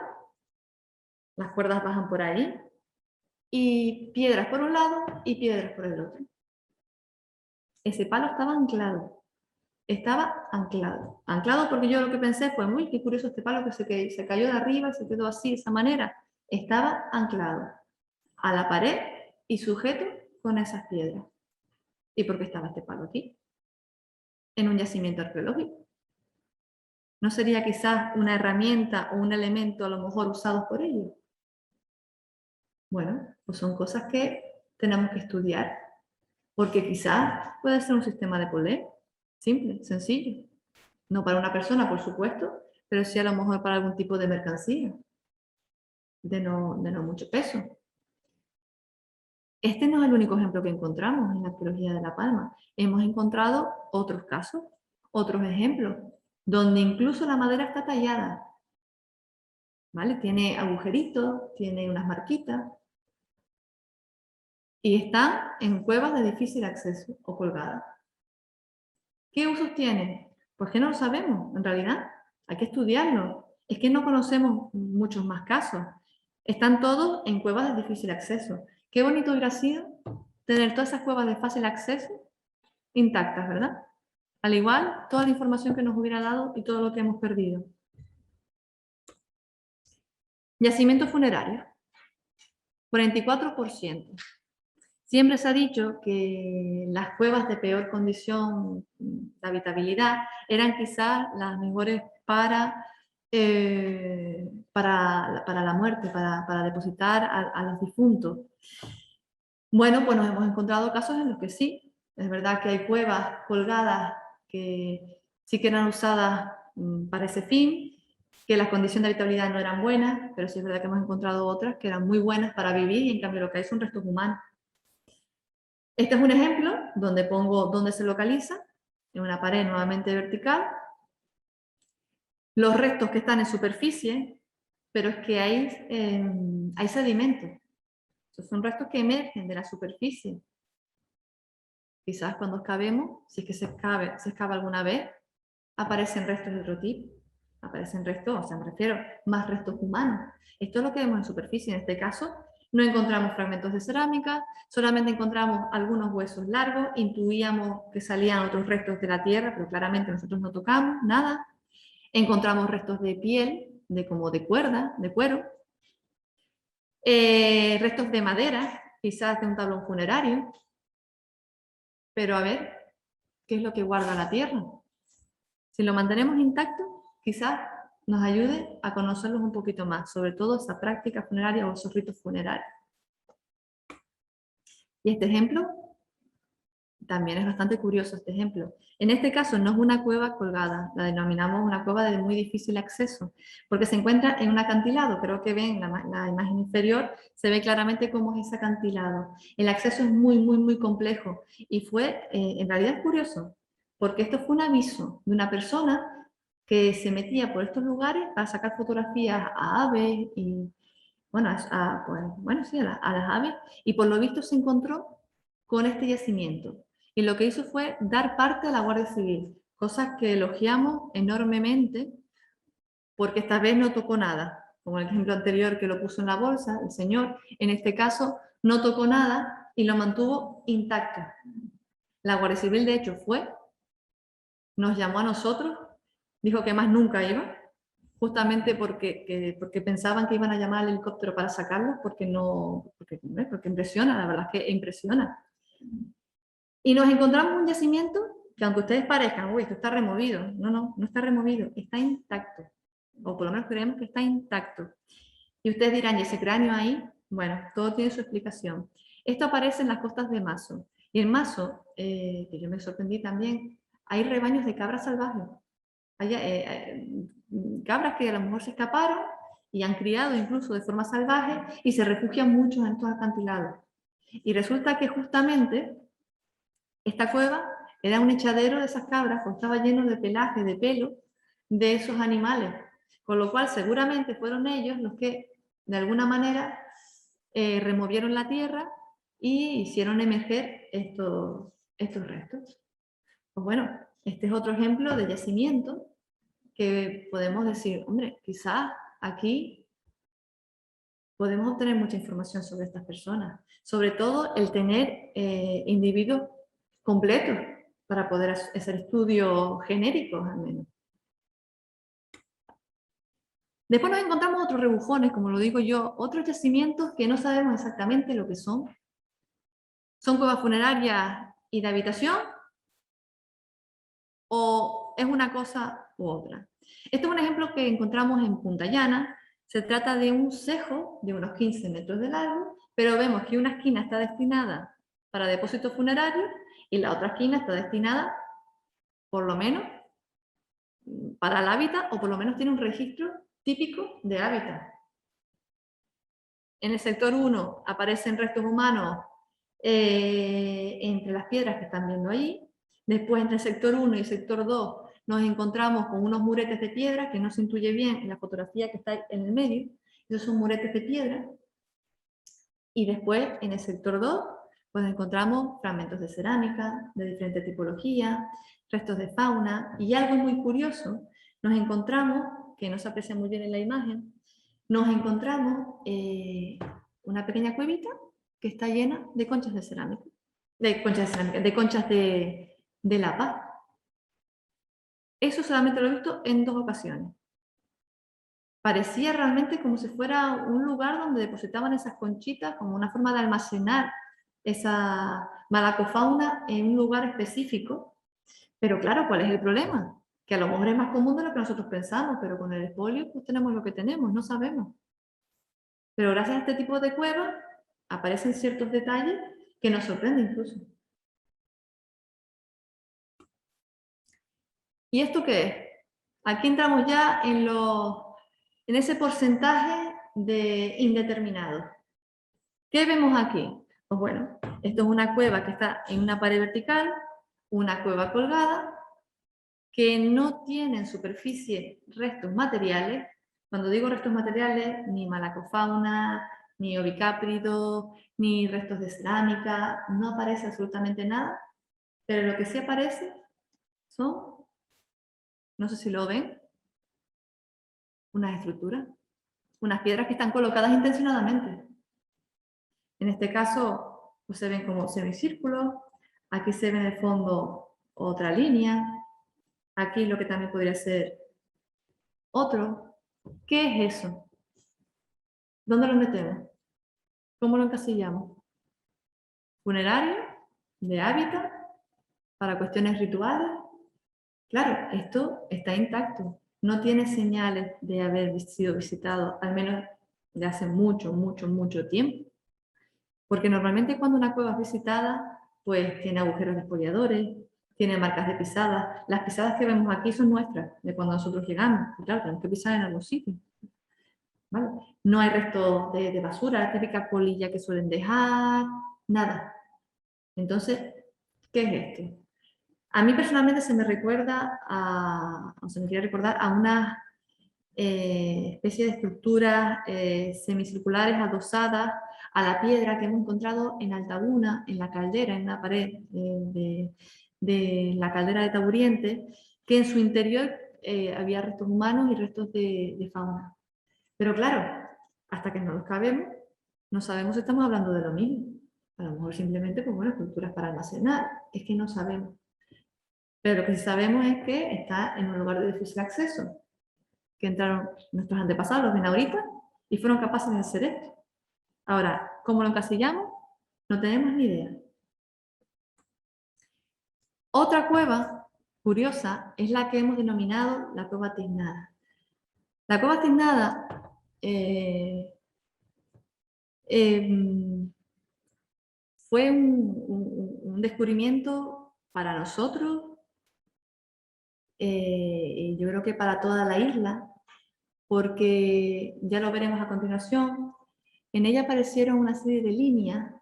las cuerdas bajan por ahí, y piedras por un lado y piedras por el otro. Ese palo estaba anclado. Estaba anclado. Anclado porque yo lo que pensé fue, muy qué curioso este palo que se cayó de arriba y se quedó así, de esa manera. Estaba anclado a la pared y sujeto con esas piedras. ¿Y por qué estaba este palo aquí? En un yacimiento arqueológico. ¿No sería quizás una herramienta o un elemento a lo mejor usado por ellos? Bueno, pues son cosas que tenemos que estudiar, porque quizás puede ser un sistema de poder, simple, sencillo. No para una persona, por supuesto, pero sí a lo mejor para algún tipo de mercancía. de no mucho peso. Este no es el único ejemplo que encontramos en la arqueología de La Palma. Hemos encontrado otros casos, otros ejemplos, donde incluso la madera está tallada, ¿vale? Tiene agujeritos, tiene unas marquitas, y están en cuevas de difícil acceso o colgadas. ¿Qué usos tienen? Pues que no lo sabemos, en realidad. Hay que estudiarlo. Es que no conocemos muchos más casos. Están todos en cuevas de difícil acceso. Qué bonito hubiera sido tener todas esas cuevas de fácil acceso intactas, ¿verdad? Al igual, toda la información que nos hubiera dado y todo lo que hemos perdido. Yacimiento funerario. 44%. Siempre se ha dicho que las cuevas de peor condición de habitabilidad eran quizás las mejores para la muerte, para depositar a los difuntos. Bueno, pues nos hemos encontrado casos en los que sí. Es verdad que hay cuevas colgadas que sí que eran usadas para ese fin, que las condiciones de habitabilidad no eran buenas, pero sí es verdad que hemos encontrado otras que eran muy buenas para vivir y en cambio lo que hay son restos humanos. Este es un ejemplo donde pongo dónde se localiza, en una pared nuevamente vertical. Los restos que están en superficie, pero es que hay sedimentos. Esos son restos que emergen de la superficie. Quizás cuando excavemos, si es que se excava alguna vez, aparecen restos de otro tipo. Aparecen restos, o sea, me refiero, más restos humanos. Esto es lo que vemos en superficie. En este caso, no encontramos fragmentos de cerámica, solamente encontramos algunos huesos largos, intuíamos que salían otros restos de la tierra, pero claramente nosotros no tocamos nada. Encontramos restos de piel, como de cuerda, de cuero. Restos de madera, quizás de un tablón funerario. Pero a ver, ¿qué es lo que guarda la tierra? Si lo mantenemos intacto, quizás nos ayude a conocerlos un poquito más, sobre todo esa práctica funeraria o esos ritos funerarios. Y este ejemplo, también es bastante curioso este ejemplo. En este caso no es una cueva colgada, la denominamos una cueva de muy difícil acceso, porque se encuentra en un acantilado. Creo que ven la imagen inferior, se ve claramente cómo es ese acantilado. El acceso es muy, muy, muy complejo y fue, en realidad es curioso, porque esto fue un aviso de una persona que se metía por estos lugares para sacar fotografías a aves y, bueno, a las aves, y por lo visto se encontró con este yacimiento. Y lo que hizo fue dar parte a la Guardia Civil, cosas que elogiamos enormemente, porque esta vez no tocó nada. Como el ejemplo anterior que lo puso en la bolsa, el señor, en este caso no tocó nada y lo mantuvo intacto. La Guardia Civil, de hecho, nos llamó a nosotros, dijo que más nunca iba, justamente porque pensaban que iban a llamar al helicóptero para sacarlos, porque impresiona, la verdad es que impresiona. Y nos encontramos un yacimiento que, aunque ustedes parezcan, uy, esto está removido, no está removido, está intacto, o por lo menos creemos que está intacto. Y ustedes dirán, ¿y ese cráneo ahí? Bueno, todo tiene su explicación. Esto aparece en las costas de Mazo, y en Mazo, que yo me sorprendí también, hay rebaños de cabras salvajes. Hay cabras que a lo mejor se escaparon y han criado incluso de forma salvaje y se refugian muchos en estos acantilados. Y resulta que justamente esta cueva era un echadero de esas cabras, pues estaba lleno de pelaje, de pelo de esos animales, con lo cual seguramente fueron ellos los que de alguna manera removieron la tierra y hicieron emerger estos restos. Pues bueno, este es otro ejemplo de yacimiento que podemos decir, hombre, quizás aquí podemos obtener mucha información sobre estas personas, sobre todo el tener individuos completos para poder hacer estudios genéricos al menos. Después nos encontramos otros rebujones, como lo digo yo, otros yacimientos que no sabemos exactamente lo que son. ¿Son cuevas funerarias y de habitación? ¿O es una cosa u otra? Este es un ejemplo que encontramos en Punta Llana. Se trata de un cejo de unos 15 metros de largo, pero vemos que una esquina está destinada para depósito funerario y la otra esquina está destinada, por lo menos, para el hábitat, o por lo menos tiene un registro típico de hábitat. En el sector 1 aparecen restos humanos entre las piedras que están viendo ahí. Después, entre el sector 1 y el sector 2, nos encontramos con unos muretes de piedra que no se intuye bien en la fotografía que está en el medio. Esos son muretes de piedra. Y después, en el sector 2, pues encontramos fragmentos de cerámica, de diferentes tipologías, restos de fauna, y algo muy curioso, nos encontramos, que no se aprecia muy bien en la imagen, nos encontramos una pequeña cuevita que está llena de conchas de cerámica, de conchas de lava. Eso solamente lo he visto en 2 ocasiones. Parecía realmente como si fuera un lugar donde depositaban esas conchitas, como una forma de almacenar esa malacofauna en un lugar específico. Pero claro, ¿cuál es el problema? Que a lo mejor es más común de lo que nosotros pensamos, pero con el expolio pues tenemos lo que tenemos, no sabemos. Pero gracias a este tipo de cuevas aparecen ciertos detalles que nos sorprenden incluso. ¿Y esto qué es? Aquí entramos ya en ese porcentaje de indeterminado. ¿Qué vemos aquí? Pues bueno, esto es una cueva que está en una pared vertical, una cueva colgada, que no tiene en superficie restos materiales. Cuando digo restos materiales, ni malacofauna, ni ovicáprido, ni restos de cerámica, no aparece absolutamente nada, pero lo que sí aparece son, no sé si lo ven, unas estructuras, unas piedras que están colocadas intencionadamente. En este caso, pues se ven como semicírculos, aquí se ve en el fondo otra línea, aquí lo que también podría ser otro. ¿Qué es eso? ¿Dónde lo metemos? ¿Cómo lo encasillamos? ¿Funerario? ¿De hábitat? ¿Para cuestiones rituales? Claro, esto está intacto. No tiene señales de haber sido visitado, al menos de hace mucho, mucho, mucho tiempo. Porque normalmente cuando una cueva es visitada, pues tiene agujeros de expoliadores, tiene marcas de pisadas. Las pisadas que vemos aquí son nuestras, de cuando nosotros llegamos. Y claro, tenemos que pisar en algún sitio. ¿Vale? No hay restos de basura, la típica polilla que suelen dejar, nada. Entonces, ¿qué es esto? A mí personalmente se me recuerda o se me quiere recordar a una especie de estructuras semicirculares adosadas a la piedra que hemos encontrado en Altabuna, en la caldera, en una pared de la caldera de Taburiente, que en su interior había restos humanos y restos de fauna. Pero claro, hasta que no los cabemos, no sabemos si estamos hablando de lo mismo. A lo mejor simplemente, pues bueno, estructuras para almacenar. Es que no sabemos. Pero lo que sí sabemos es que está en un lugar de difícil acceso, que entraron nuestros antepasados, los benahoritas, y fueron capaces de hacer esto. Ahora, ¿cómo lo encasillamos? No tenemos ni idea. Otra cueva curiosa es la que hemos denominado la cueva tiznada. La cueva tiznada fue un descubrimiento para nosotros, y yo creo que para toda la isla, porque ya lo veremos a continuación, en ella aparecieron una serie de líneas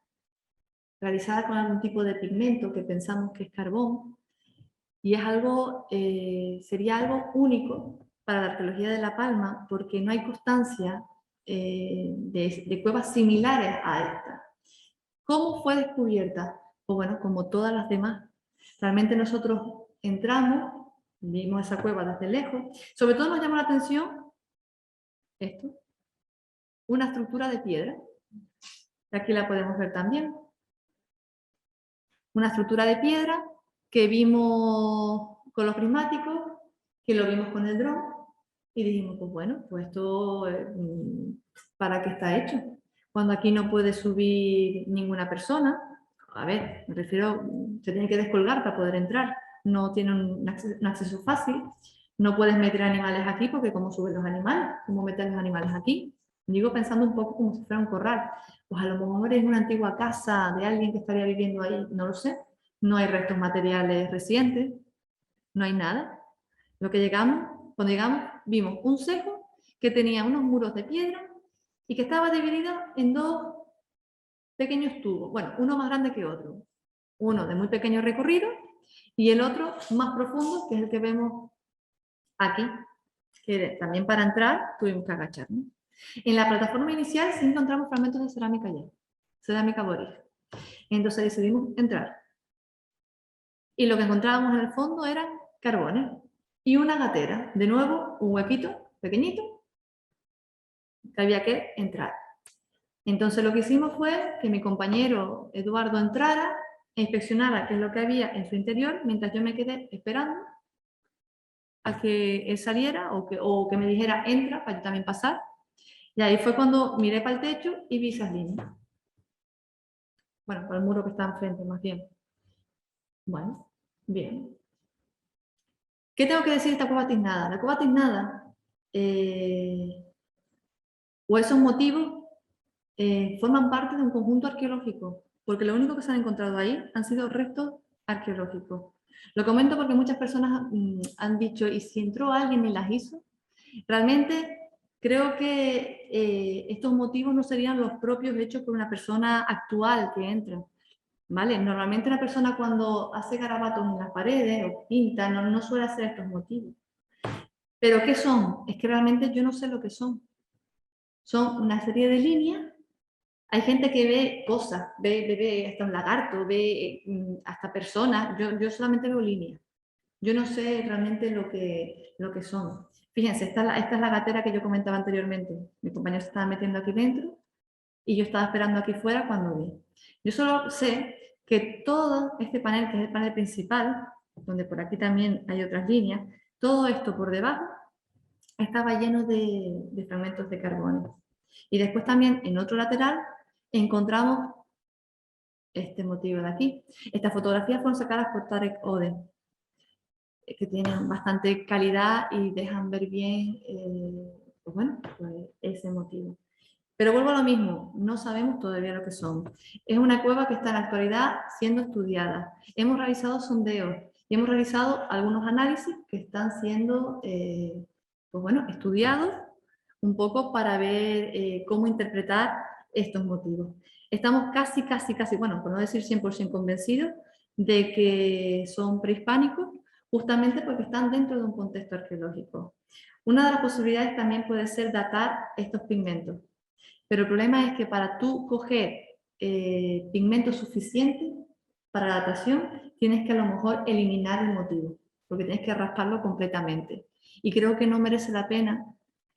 realizadas con algún tipo de pigmento que pensamos que es carbón, y es algo, sería algo único para la arqueología de La Palma, porque no hay constancia de cuevas similares a esta. ¿Cómo fue descubierta? Pues bueno, como todas las demás. Realmente nosotros entramos, vimos esa cueva desde lejos. Sobre todo nos llamó la atención esto, una estructura de piedra. Aquí la podemos ver también. Una estructura de piedra que vimos con los prismáticos, que lo vimos con el dron, y dijimos, pues bueno, pues esto, ¿para qué está hecho? Cuando aquí no puede subir ninguna persona, a ver, me refiero, se tiene que descolgar para poder entrar, no tiene un acceso fácil, no puedes meter animales aquí porque ¿cómo suben los animales? ¿Cómo meten los animales aquí? Digo pensando un poco como si fuera un corral. Pues a lo mejor es una antigua casa de alguien que estaría viviendo ahí, no lo sé. No hay restos materiales recientes, no hay nada. Cuando llegamos, vimos un cejo que tenía unos muros de piedra y que estaba dividido en dos pequeños tubos, bueno, uno más grande que otro, uno de muy pequeño recorrido y el otro más profundo, que es el que vemos aquí, que también para entrar tuvimos que agacharnos. En la plataforma inicial sí encontramos fragmentos de cerámica ya, cerámica aborigen. Entonces decidimos entrar. Y lo que encontrábamos en el fondo eran carbones y una gatera. De nuevo, un huequito pequeñito que había que entrar. Entonces lo que hicimos fue que mi compañero Eduardo entrara e inspeccionara qué es lo que había en su interior, mientras yo me quedé esperando a que él saliera o que me dijera entra para yo también pasar. Y ahí fue cuando miré para el techo y vi esas líneas. Bueno, para el muro que está enfrente más bien. Bueno, bien. ¿Qué tengo que decir de esta cueva tiznada? La cueva tiznada, o esos motivos, forman parte de un conjunto arqueológico, porque lo único que se han encontrado ahí han sido restos arqueológicos. Lo comento porque muchas personas han dicho, ¿y si entró alguien y las hizo? Realmente creo que estos motivos no serían los propios hechos por una persona actual que entra. ¿Vale? Normalmente una persona cuando hace garabatos en las paredes o pinta no suele hacer estos motivos. ¿Pero qué son? Es que realmente yo no sé lo que son. Son una serie de líneas. Hay gente que ve cosas, ve hasta un lagarto, ve hasta personas. Yo solamente veo líneas. Yo no sé realmente lo que son. Fíjense, esta es la gatera que yo comentaba anteriormente. Mi compañero se estaba metiendo aquí dentro y yo estaba esperando aquí fuera cuando vi. Yo solo sé que todo este panel, que es el panel principal, donde por aquí también hay otras líneas, todo esto por debajo estaba lleno de fragmentos de carbono. Y después también en otro lateral encontramos este motivo de aquí. Estas fotografías fueron sacadas por Tarek Ode, que tienen bastante calidad y dejan ver bien pues ese motivo. Pero vuelvo a lo mismo, no sabemos todavía lo que son. Es una cueva que está en la actualidad siendo estudiada. Hemos realizado sondeos y hemos realizado algunos análisis que están siendo estudiados un poco para ver cómo interpretar estos motivos. Estamos casi, bueno, por no decir 100% convencidos de que son prehispánicos, justamente porque están dentro de un contexto arqueológico. Una de las posibilidades también puede ser datar estos pigmentos. Pero el problema es que para tú coger pigmentos suficientes para la datación, tienes que a lo mejor eliminar el motivo, porque tienes que rasparlo completamente. Y creo que no merece la pena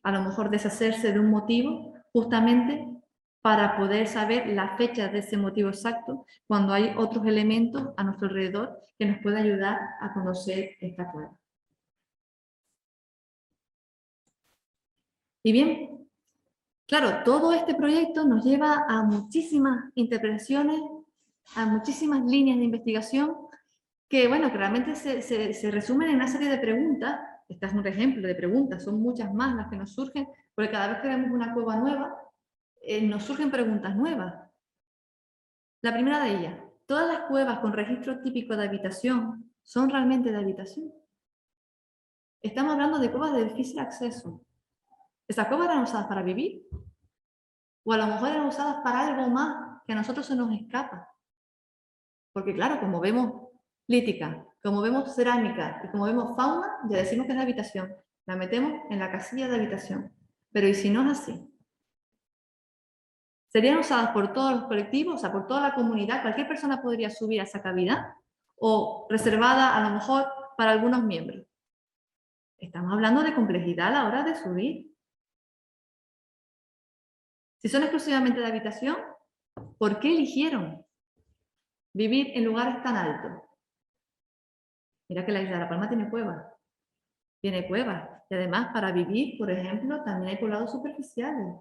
a lo mejor deshacerse de un motivo justamente para poder saber la fecha de ese motivo exacto cuando hay otros elementos a nuestro alrededor que nos pueden ayudar a conocer esta cueva. Y bien, claro, todo este proyecto nos lleva a muchísimas interpretaciones, a muchísimas líneas de investigación que, bueno, que realmente se resumen en una serie de preguntas. Este es un ejemplo de preguntas, son muchas más las que nos surgen, porque cada vez que vemos una cueva nueva, nos surgen preguntas nuevas. La primera de ellas, ¿todas las cuevas con registro típico de habitación son realmente de habitación? Estamos hablando de cuevas de difícil acceso. ¿Esas cuevas eran usadas para vivir? O a lo mejor eran usadas para algo más que a nosotros se nos escapa. Porque claro, como vemos lítica, como vemos cerámica y como vemos fauna, ya decimos que es de habitación. La metemos en la casilla de habitación. Pero ¿y si no es así? ¿Serían usadas por todos los colectivos, o sea, por toda la comunidad? ¿Cualquier persona podría subir a esa cavidad? ¿O reservada a lo mejor para algunos miembros? Estamos hablando de complejidad a la hora de subir. Si son exclusivamente de habitación, ¿por qué eligieron vivir en lugares tan altos? Mira que la isla de La Palma tiene cuevas. Tiene cuevas. Y además, para vivir, por ejemplo, también hay poblados superficiales.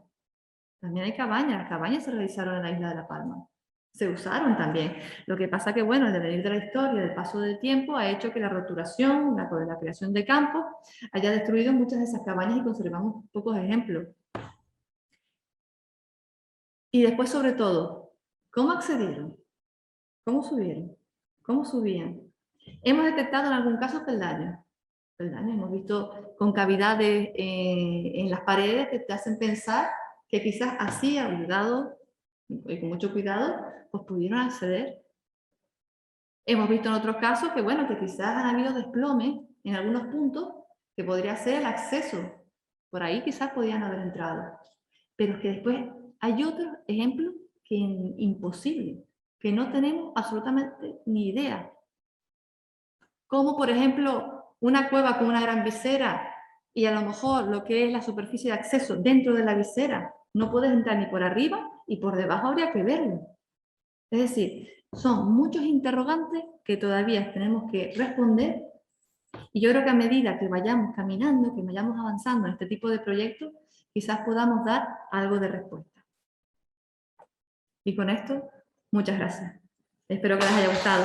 También hay cabañas. Las cabañas se realizaron en la isla de La Palma. Se usaron también. Lo que pasa que, bueno, el devenir de la historia, el paso del tiempo, ha hecho que la roturación, la creación de campos, haya destruido muchas de esas cabañas y conservamos pocos ejemplos. Y después, sobre todo, ¿cómo accedieron? ¿Cómo subieron? ¿Cómo subían? Hemos detectado en algún caso peldaños. Hemos visto concavidades en las paredes que te hacen pensar que quizás así, obligado y con mucho cuidado, pues pudieron acceder. Hemos visto en otros casos que, bueno, que quizás han habido desplome en algunos puntos, que podría ser el acceso. Por ahí quizás podían haber entrado. Pero es que después hay otros ejemplos que es imposible, que no tenemos absolutamente ni idea. Como por ejemplo una cueva con una gran visera y a lo mejor lo que es la superficie de acceso dentro de la visera, no puedes entrar ni por arriba y por debajo habría que verlo. Es decir, son muchos interrogantes que todavía tenemos que responder y yo creo que a medida que vayamos caminando, que vayamos avanzando en este tipo de proyectos, quizás podamos dar algo de respuesta. Y con esto, muchas gracias. Espero que les haya gustado.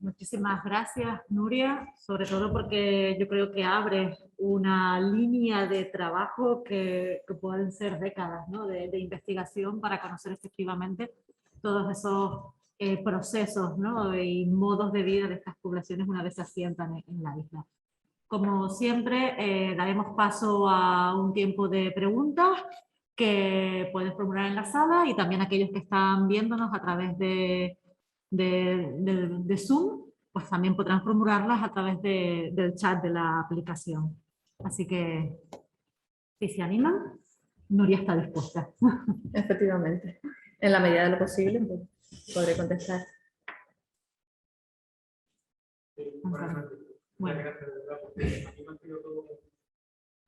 Muchísimas gracias, Nuria, sobre todo porque yo creo que abre una línea de trabajo que pueden ser décadas, ¿no? de investigación para conocer efectivamente todos esos procesos, ¿no? y modos de vida de estas poblaciones una vez se asientan en la isla. Como siempre, daremos paso a un tiempo de preguntas que pueden formular en la sala y también aquellos que están viéndonos a través de Zoom, pues también podrán formularlas a través del chat de la aplicación. Así que, si se animan, Nuria está dispuesta. Efectivamente. En la medida de lo posible, pues, podré contestar. Bueno. Aquí me ha sido todo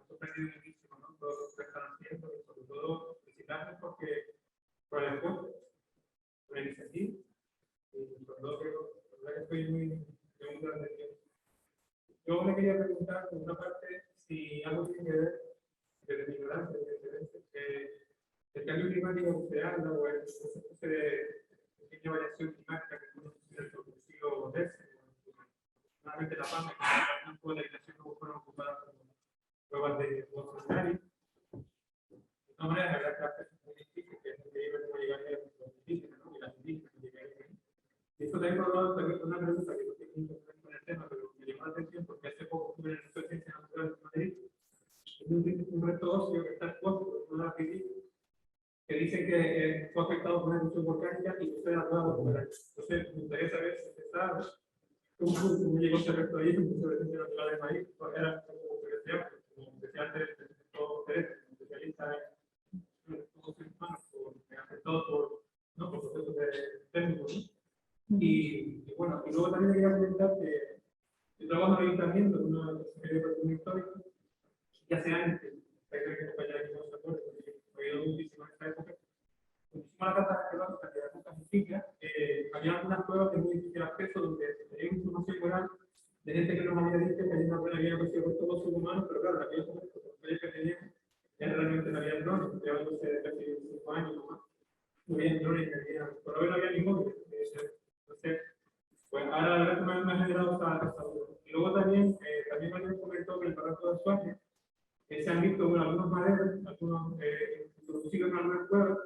sorprendido muchísimo, ¿no? Todo lo que están haciendo y sobre todo felicitarles porque por el esfuerzo, por la iniciativa y sobre todo que estoy muy agradecido. Yo le quería preguntar por una parte si algo tiene que ver desde mi ignorancia, el cambio climático que se habla o esa especie de pequeña variación climática que tenemos en el siglo X. Normalmente la PAMA, que no fue la dirección que fueron ocupadas como pruebas de escenario. De todas maneras, la verdad que hace muy difícil que no llegaría a los indígenas, ¿no? Y las indígenas llegarían ahí. Y esto también por una pregunta que no tiene mucho que ver con el tema, pero me llamó la atención porque hace poco estuve en el Museo de Ciencias Naturales de Madrid. Un reto óseo que está expuesto en una revista que dice que fue afectado por una erupción volcánica y que fue adaptado por el. Entonces, me gustaría saber si se sabe cómo llegó ese resto ahí, un Museo de Ciencias Naturales de Madrid, porque era como decía antes, todos ustedes, como especialistas en recursos humanos, afectados por procesos técnicos, ¿no? Y bueno, y luego también quería comentar que yo trabajo en el ayuntamiento en una secretaría de patrimonio histórico y hace años que hay compañeros que no se acuerdan, porque he oído muchísimo en esa época. Muchísimo la carta arqueológica, que era muy científica, había algunas pruebas de muy difícil acceso donde tenía información moral de gente que nos había dicho que había una buena guía de todos los humanos, pero claro, aquellos que teníamos ya realmente no había drones, llevándose de casi 5 años o más. No había drones, por ahora no había ninguno. Entonces, pues ahora la verdad que me ha generado esta duda. Y luego también alguien comentó que el Barranco de Suárez se han visto algunos maderos, algunos introducidos en algunas cuevas,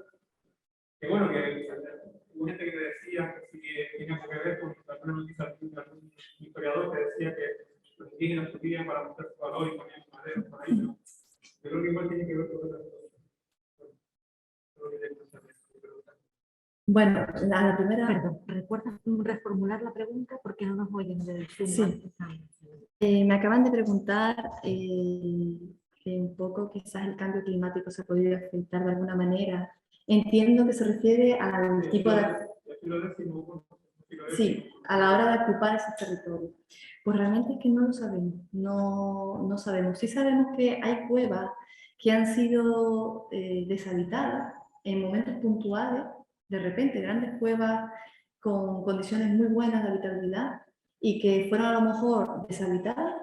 que bueno, que hubo gente que decía que sí tenía que ver con alguna noticia de algún historiador que decía que los indígenas subían para mostrar su valor y ponían maderos por ahí, ¿no? Yo creo que igual tiene que ver con otras cosas. Bueno, la primera... Perdón, ¿recuerdas reformular la pregunta? Porque no nos oyen del Zoom. Sí. Me acaban de preguntar que un poco quizás el cambio climático se ha podido afectar de alguna manera. Entiendo que se refiere al tipo de... Sí, a la hora de ocupar ese territorio. Pues realmente es que no lo sabemos, no sabemos. Sí sabemos que hay cuevas que han sido deshabitadas en momentos puntuales, de repente grandes cuevas con condiciones muy buenas de habitabilidad y que fueron a lo mejor deshabitadas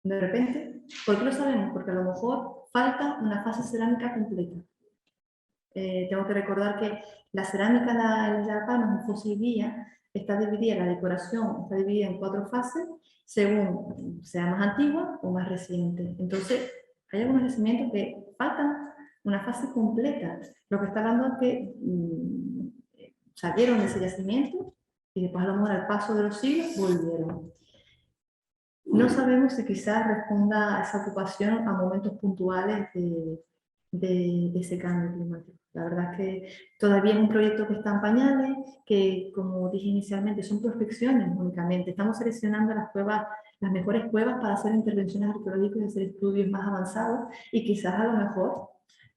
de repente. ¿Por qué lo sabemos? Porque a lo mejor falta una fase cerámica completa. Tengo que recordar que la cerámica de La Palma es un fósil guía, está dividida, la decoración está dividida en 4 fases, según sea más antigua o más reciente. Entonces, hay algunos yacimientos que faltan una fase completa. Lo que está hablando es que salieron de ese yacimiento y después a lo mejor al paso de los siglos volvieron. No sabemos si quizás responda a esa ocupación a momentos puntuales de ese cambio climático. La verdad es que todavía es un proyecto que está en pañales, que como dije inicialmente son prospecciones únicamente. Estamos seleccionando las cuevas, las mejores cuevas para hacer intervenciones arqueológicas y hacer estudios más avanzados y quizás a lo mejor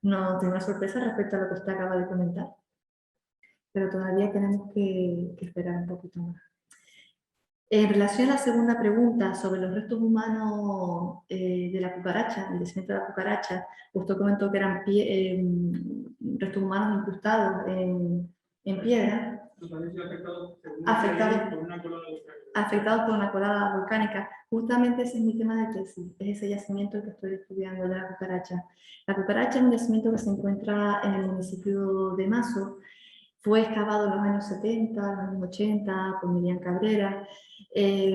nos tenga una sorpresa respecto a lo que usted acaba de comentar. Pero todavía tenemos que esperar un poquito más. En relación a la segunda pregunta sobre los restos humanos de la cucaracha, el yacimiento de la cucaracha, usted comentó que eran restos humanos incrustados en piedra, afectados por una colada volcánica. Justamente ese es mi tema de tesis, es ese yacimiento que estoy estudiando de la cucaracha. La cucaracha es un yacimiento que se encuentra en el municipio de Mazo. Fue excavado en los años 70, los años 80 por Miriam Cabrera,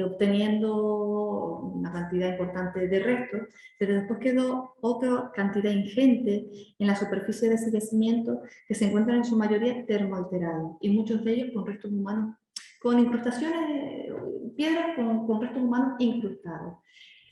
obteniendo una cantidad importante de restos, pero después quedó otra cantidad ingente en la superficie de ese yacimiento que se encuentran en su mayoría termoalterados y muchos de ellos con restos humanos, con incrustaciones, piedras con restos humanos incrustados.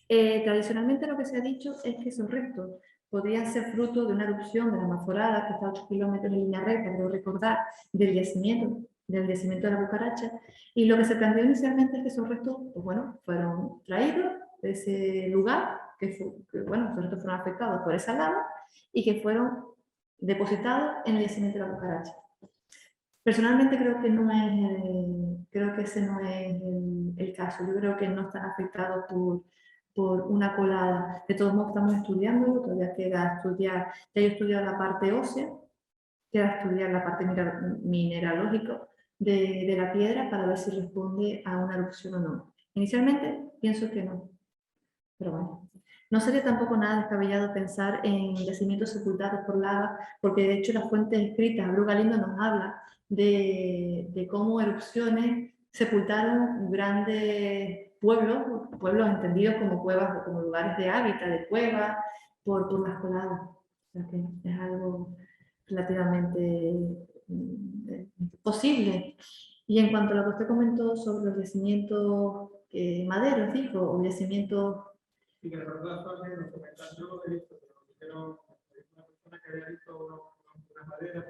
Tradicionalmente lo que se ha dicho es que esos restos podrían ser fruto de una erupción de la Maforada, que está a 8 kilómetros en línea recta, creo recordar, del yacimiento de la cucaracha, y lo que se planteó inicialmente es que esos restos, pues bueno, fueron traídos de ese lugar, bueno, esos restos fueron afectados por esa lava, y que fueron depositados en el yacimiento de la cucaracha. Personalmente creo que no es, creo que ese no es el caso. Yo creo que no están afectados por una colada. De todos modos estamos estudiándolo, todavía queda estudiar, ya yo he estudiado la parte ósea, queda estudiar la parte mineralógica de la piedra para ver si responde a una erupción o no. Inicialmente pienso que no, pero bueno. No sería tampoco nada descabellado pensar en yacimientos sepultados por lava, porque de hecho las fuentes escritas, Bru Galindo nos habla de cómo erupciones sepultaron grandes pueblos entendidos como cuevas, como lugares de hábitat, de cuevas, por las coladas. O sea que es algo relativamente posible. Y en cuanto a lo que usted comentó sobre los yacimientos maderos, dijo, o yacimientos... Sí, que la verdad fue los comentarios, yo lo he visto, pero una persona que había visto unas maderas,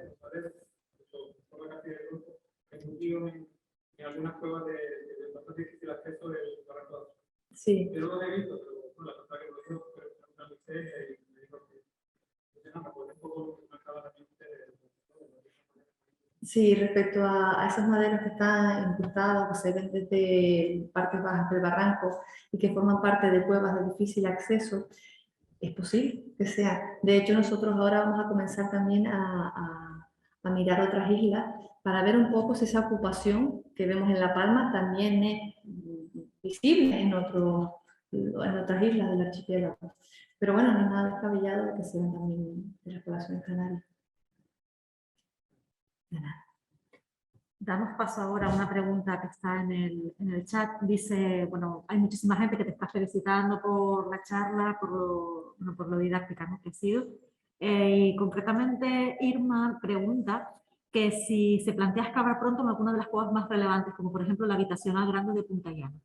por la cantidad de grupo, embutidos en algunas cuevas de bastante difícil acceso del barranco. Sí. Yo no lo he visto, pero la persona que lo dijo fue una miseria y me dijo que no me acuerdo un poco lo que marcaba también ustedes. Sí, respecto a esas maderas que están incrustadas, que se ven desde partes bajas del barranco y que forman parte de cuevas de difícil acceso, es posible que sea. De hecho, nosotros ahora vamos a comenzar también a mirar otras islas para ver un poco si esa ocupación que vemos en La Palma también es visible en otras islas del archipiélago. Pero bueno, no es nada descabellado de que se ven también en las poblaciones canarias. Damos paso ahora a una pregunta que está en el chat. Dice, bueno, hay muchísima gente que te está felicitando por la charla, por lo didáctica, ¿no?, que ha sido. Y concretamente Irma pregunta que si se plantea excavar pronto en alguna de las cuevas más relevantes, como por ejemplo la habitacional grande de Punta Llana.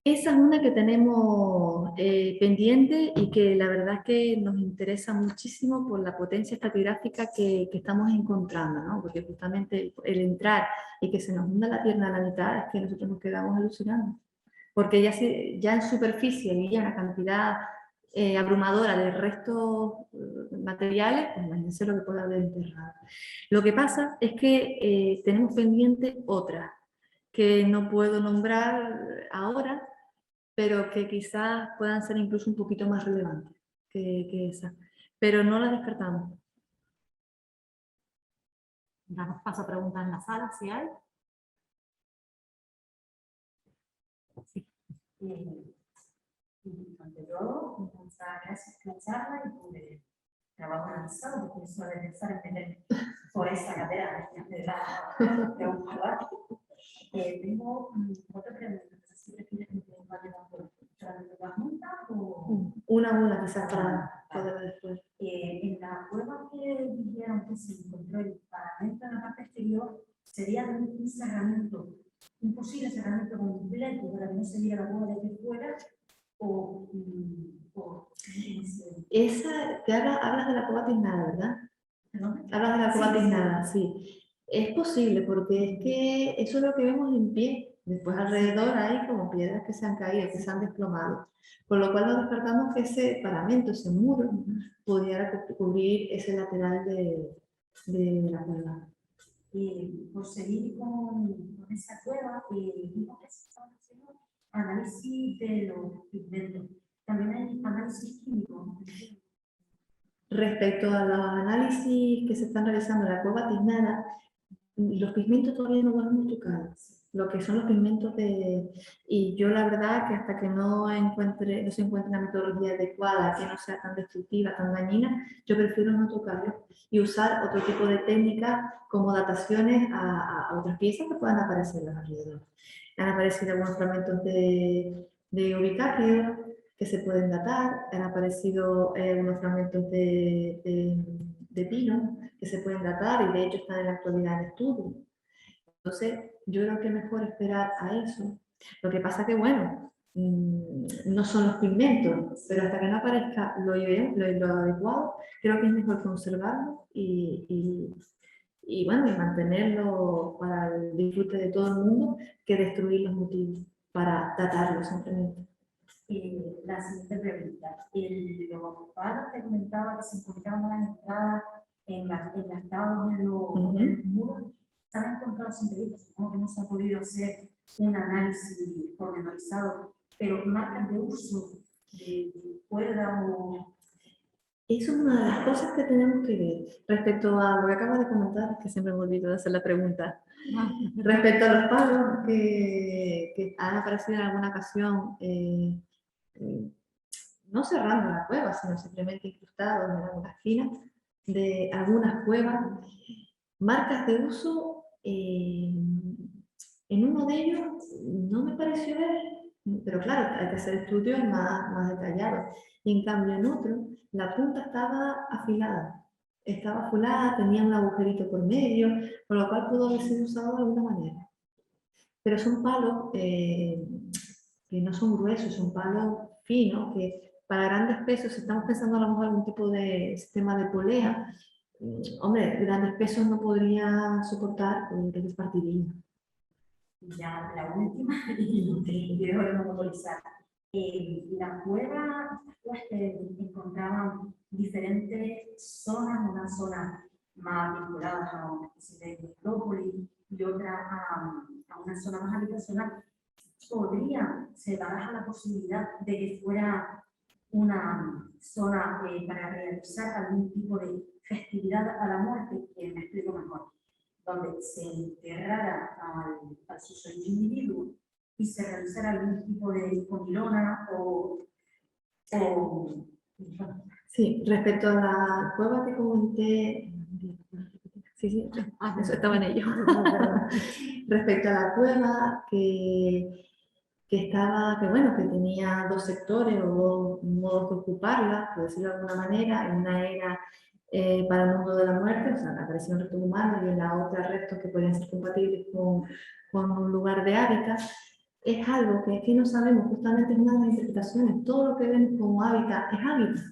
Esa es una que tenemos pendiente y que la verdad es que nos interesa muchísimo por la potencia estratigráfica que estamos encontrando, ¿no? Porque justamente el entrar y que se nos hunda la pierna a la mitad es que nosotros nos quedamos alucinando. Porque ya en superficie había una cantidad abrumadora de restos materiales, pues imagínense lo que puede haber enterrado. Lo que pasa es que tenemos pendiente otras que no puedo nombrar ahora, pero que quizás puedan ser incluso un poquito más relevantes que esa. Pero no las descartamos. Damos paso a preguntas en la sala, si hay. Sí. Ante todo, muchas gracias por la charla y por el trabajo realizado, porque eso debe estar en tener por esa cadera de un jalar. Tengo otra pregunta, si prefieres que te vaya por la junta o... Una quizás para poder después. cerramiento, un posible cerramiento completo para que no se viera la cueva desde fuera, o Hablas de la cueva tiznada, ¿verdad? ¿no? Hablas de la cueva Sí, tiznada, sí. Es posible, porque es que eso es lo que vemos en pie. Después alrededor hay como piedras que se han caído, que se han desplomado. Con lo cual nos descartamos que ese paramento, ese muro, pudiera cubrir ese lateral de la cueva. Por seguir con esa cueva, vimos que se estaban haciendo análisis de los pigmentos. También hay análisis químicos. Respecto a los análisis que se están realizando en la cueva tiznada, los pigmentos todavía no los hemos tocado. Lo que son los pigmentos y yo la verdad que hasta que no se encuentre una metodología adecuada, que no sea tan destructiva, tan dañina, yo prefiero no tocarlos y usar otro tipo de técnicas como dataciones a otras piezas que puedan aparecer alrededor. Han aparecido algunos fragmentos de ubicáceos que se pueden datar, han aparecido unos fragmentos de pino que se pueden datar y de hecho están en la actualidad en estudio. Entonces, yo creo que es mejor esperar a eso. Lo que pasa que, bueno, no son los pigmentos, pero hasta que no aparezca lo adecuado, creo que es mejor conservarlo y bueno, y mantenerlo para el disfrute de todo el mundo que destruir los motivos para datarlos simplemente. La siguiente pregunta. Los palos te comentaba que se encontraban a la entrada en las tablas de los muros. ¿Se han encontrado sínteticos? Supongo que no se ha podido hacer un análisis pormenorizado, pero marcas de uso de cuerda o... Eso es una de las cosas que tenemos que ver. Respecto a lo que acabas de comentar, que siempre me olvido de hacer la pregunta. Respecto a los palos que han aparecido en alguna ocasión, no cerrando la cueva, sino simplemente incrustados en algunas esquinas de algunas cuevas, marcas de uso, en uno de ellos no me pareció ver, pero claro, hay que hacer estudios más detallados. Y en cambio en otro, la punta estaba afilada, tenía un agujerito por medio, con lo cual pudo haber sido usado de alguna manera. Pero son palos que no son gruesos, son palos finos, que para grandes pesos, si estamos pensando a lo mejor algún tipo de sistema de polea, hombre, grandes pesos no podría soportar, que partiría. Ya la última, y dejo de monopolizar. La cueva, las que encontraban diferentes zonas, una zona más vinculadas a una especie de necrópolis y otra a una zona más habitacional. Se baraja la posibilidad de que fuera una zona para realizar algún tipo de festividad a la muerte, que me explico mejor, donde se enterrara al susodicho individuo y se realizara algún tipo de comilona o Sí, respecto a la cueva que comenté, sí, eso estaba en ello. Respecto a la cueva que tenía dos sectores o dos modos de ocuparla, por decirlo de alguna manera. Una era para el mundo de la muerte, o sea, la aparición de restos humanos, y en la otra restos que podían ser compatibles con un lugar de hábitat. Es algo que aquí no sabemos, justamente es una de las interpretaciones. Todo lo que vemos como hábitat es hábitat.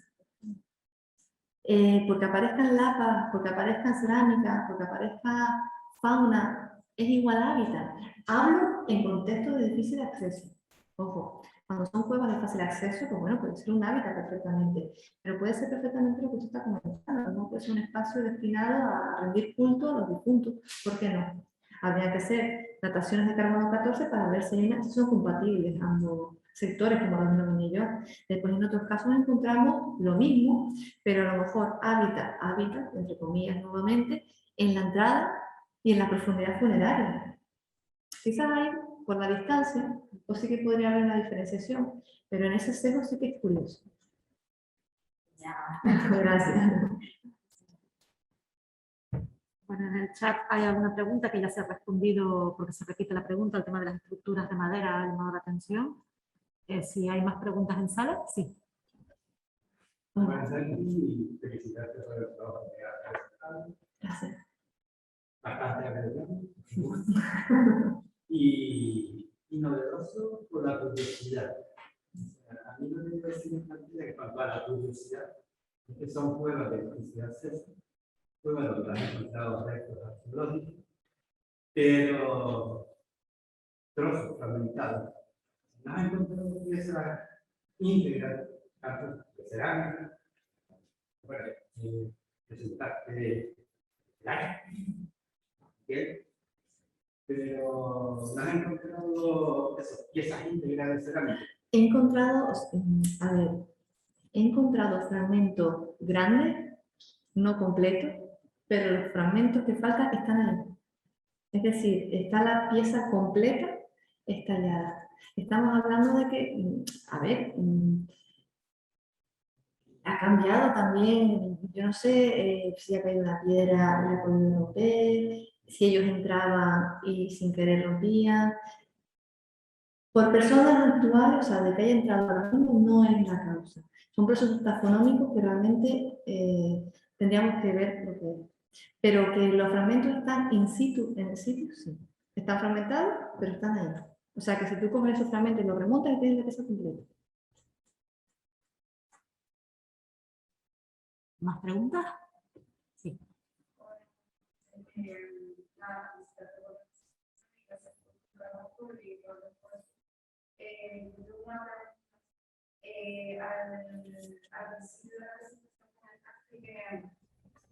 Porque aparezcan lapas, porque aparezcan cerámicas, porque aparezca fauna, es igual a hábitat. Hablo en contexto de difícil acceso. Ojo, cuando son cuevas de fácil acceso, pues bueno, puede ser un hábitat perfectamente, pero puede ser perfectamente lo que usted está comentando, ¿no? Puede ser un espacio destinado a rendir culto a los difuntos, ¿por qué no? Habría que hacer dataciones de carbono 14 para ver si son compatibles ambos sectores, como lo denominé yo. Después, en otros casos, encontramos lo mismo, pero a lo mejor hábitat, entre comillas nuevamente, en la entrada y en la profundidad funeraria. Quizás ahí, por la distancia, pues sí que podría haber una diferenciación, pero en ese sesgo sí que es curioso. ya. Gracias. Bueno, en el chat hay alguna pregunta que ya se ha respondido, porque se repite la pregunta, el tema de las estructuras de madera ha llamado la atención. Si hay más preguntas en sala, sí. Buenas tardes y felicitarte por el trabajo que has realizado. Gracias. Bastante agradecido. Y novedoso por la curiosidad. A mí lo que me parece infantil es para la curiosidad, es que son pruebas de electricidad César, pruebas donde han encontrado restos arqueológicos, pero trozos fragmentados. No han encontrado piezas íntegras, tanto de cerámica, bueno, de pero no han encontrado esas piezas íntegras de cerámica. He encontrado, a ver, he encontrado fragmentos grandes, no completos, pero los fragmentos que faltan están ahí. Es decir, está la pieza completa estallada. Estamos hablando de que, a ver, ha cambiado también, yo no sé si ha caído una piedra, la ha podido romper, si ellos entraban y sin querer rompían. Por personas actuales, o sea, de que haya entrado ahora mismo, no es la causa. Son procesos taxonómicos que realmente tendríamos que ver lo que es. Pero que los fragmentos están in situ, en el sitio, sí. Están fragmentados, pero están ahí. O sea, que si tú coges esos fragmentos y los remontas, y tienes la pieza completa. ¿Más preguntas? Sí. Al principio de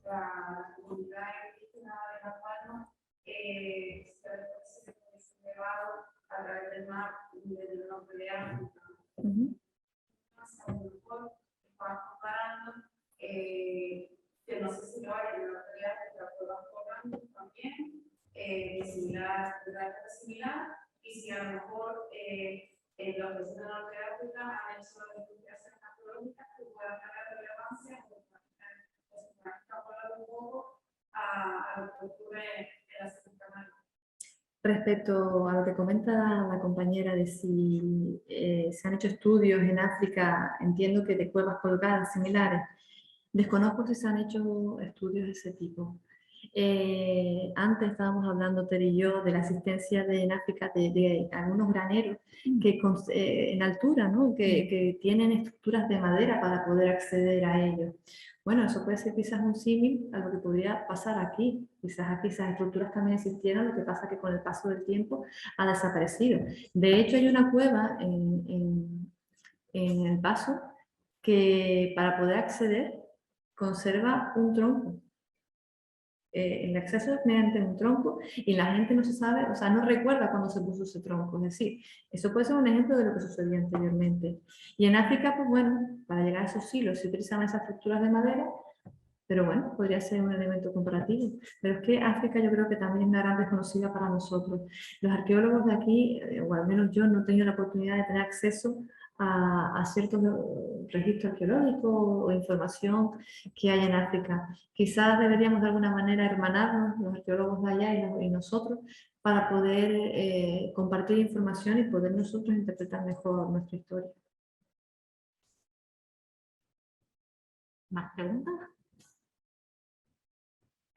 la comunidad indígena de Las Palmas se llevado a través del mar del norte de África. A lo mejor están comparando que no sé si lo hay en el norte de África, pero van cobrando también similar, y si a lo mejor en los países del norte de África han hecho investigaciones arqueológicas que puedan tener relevancia un poco a lo que ocurre en las canales. Respecto a lo que comenta la compañera de si se han hecho estudios en África, entiendo que de cuevas colgadas similares, desconozco si se han hecho estudios de ese tipo. Antes estábamos hablando, Ter y yo, de la asistencia en África de algunos graneros que en altura, ¿no? que tienen estructuras de madera para poder acceder a ellos. Bueno, eso puede ser quizás un símil a lo que podría pasar aquí. Quizás aquí esas estructuras también existieran, lo que pasa que con el paso del tiempo ha desaparecido. De hecho, hay una cueva en El Paso que para poder acceder conserva un tronco. El acceso es mediante un tronco y la gente no se sabe, o sea, no recuerda cuándo se puso ese tronco. Es decir, eso puede ser un ejemplo de lo que sucedía anteriormente. Y en África, pues bueno, para llegar a esos silos se utilizaban esas estructuras de madera, pero bueno, podría ser un elemento comparativo. Pero es que África yo creo que también es una gran desconocida para nosotros. Los arqueólogos de aquí, o al menos yo, no he tenido la oportunidad de tener acceso a ciertos registros arqueológicos o información que hay en África. Quizás deberíamos de alguna manera hermanarnos, los arqueólogos de allá y nosotros, para poder compartir información y poder nosotros interpretar mejor nuestra historia. ¿Más preguntas?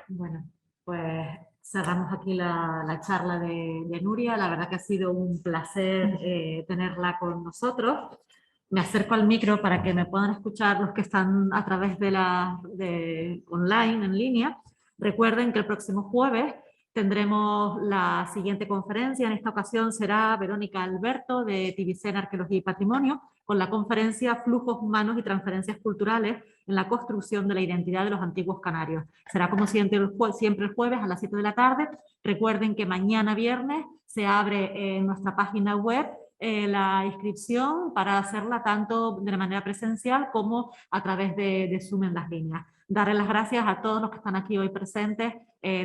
Bueno, pues cerramos aquí la charla de Nuria. La verdad que ha sido un placer tenerla con nosotros. Me acerco al micro para que me puedan escuchar los que están a través de online, en línea. Recuerden que el próximo jueves tendremos la siguiente conferencia. En esta ocasión será Verónica Alberto de Tibicen Arqueología y Patrimonio, con la conferencia Flujos Humanos y Transferencias Culturales en la construcción de la identidad de los antiguos canarios. Será como siempre el jueves a las 7 de la tarde. Recuerden que mañana viernes se abre en nuestra página web la inscripción para hacerla tanto de manera presencial como a través de Zoom en las líneas. Darle las gracias a todos los que están aquí hoy presentes,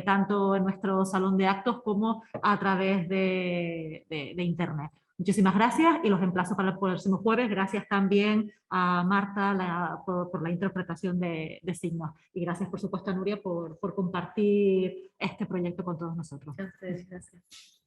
tanto en nuestro salón de actos como a través de internet. Muchísimas gracias y los emplazo para el próximo jueves. Gracias también a Marta por la interpretación de signos. Y gracias, por supuesto, a Nuria por compartir este proyecto con todos nosotros. Gracias.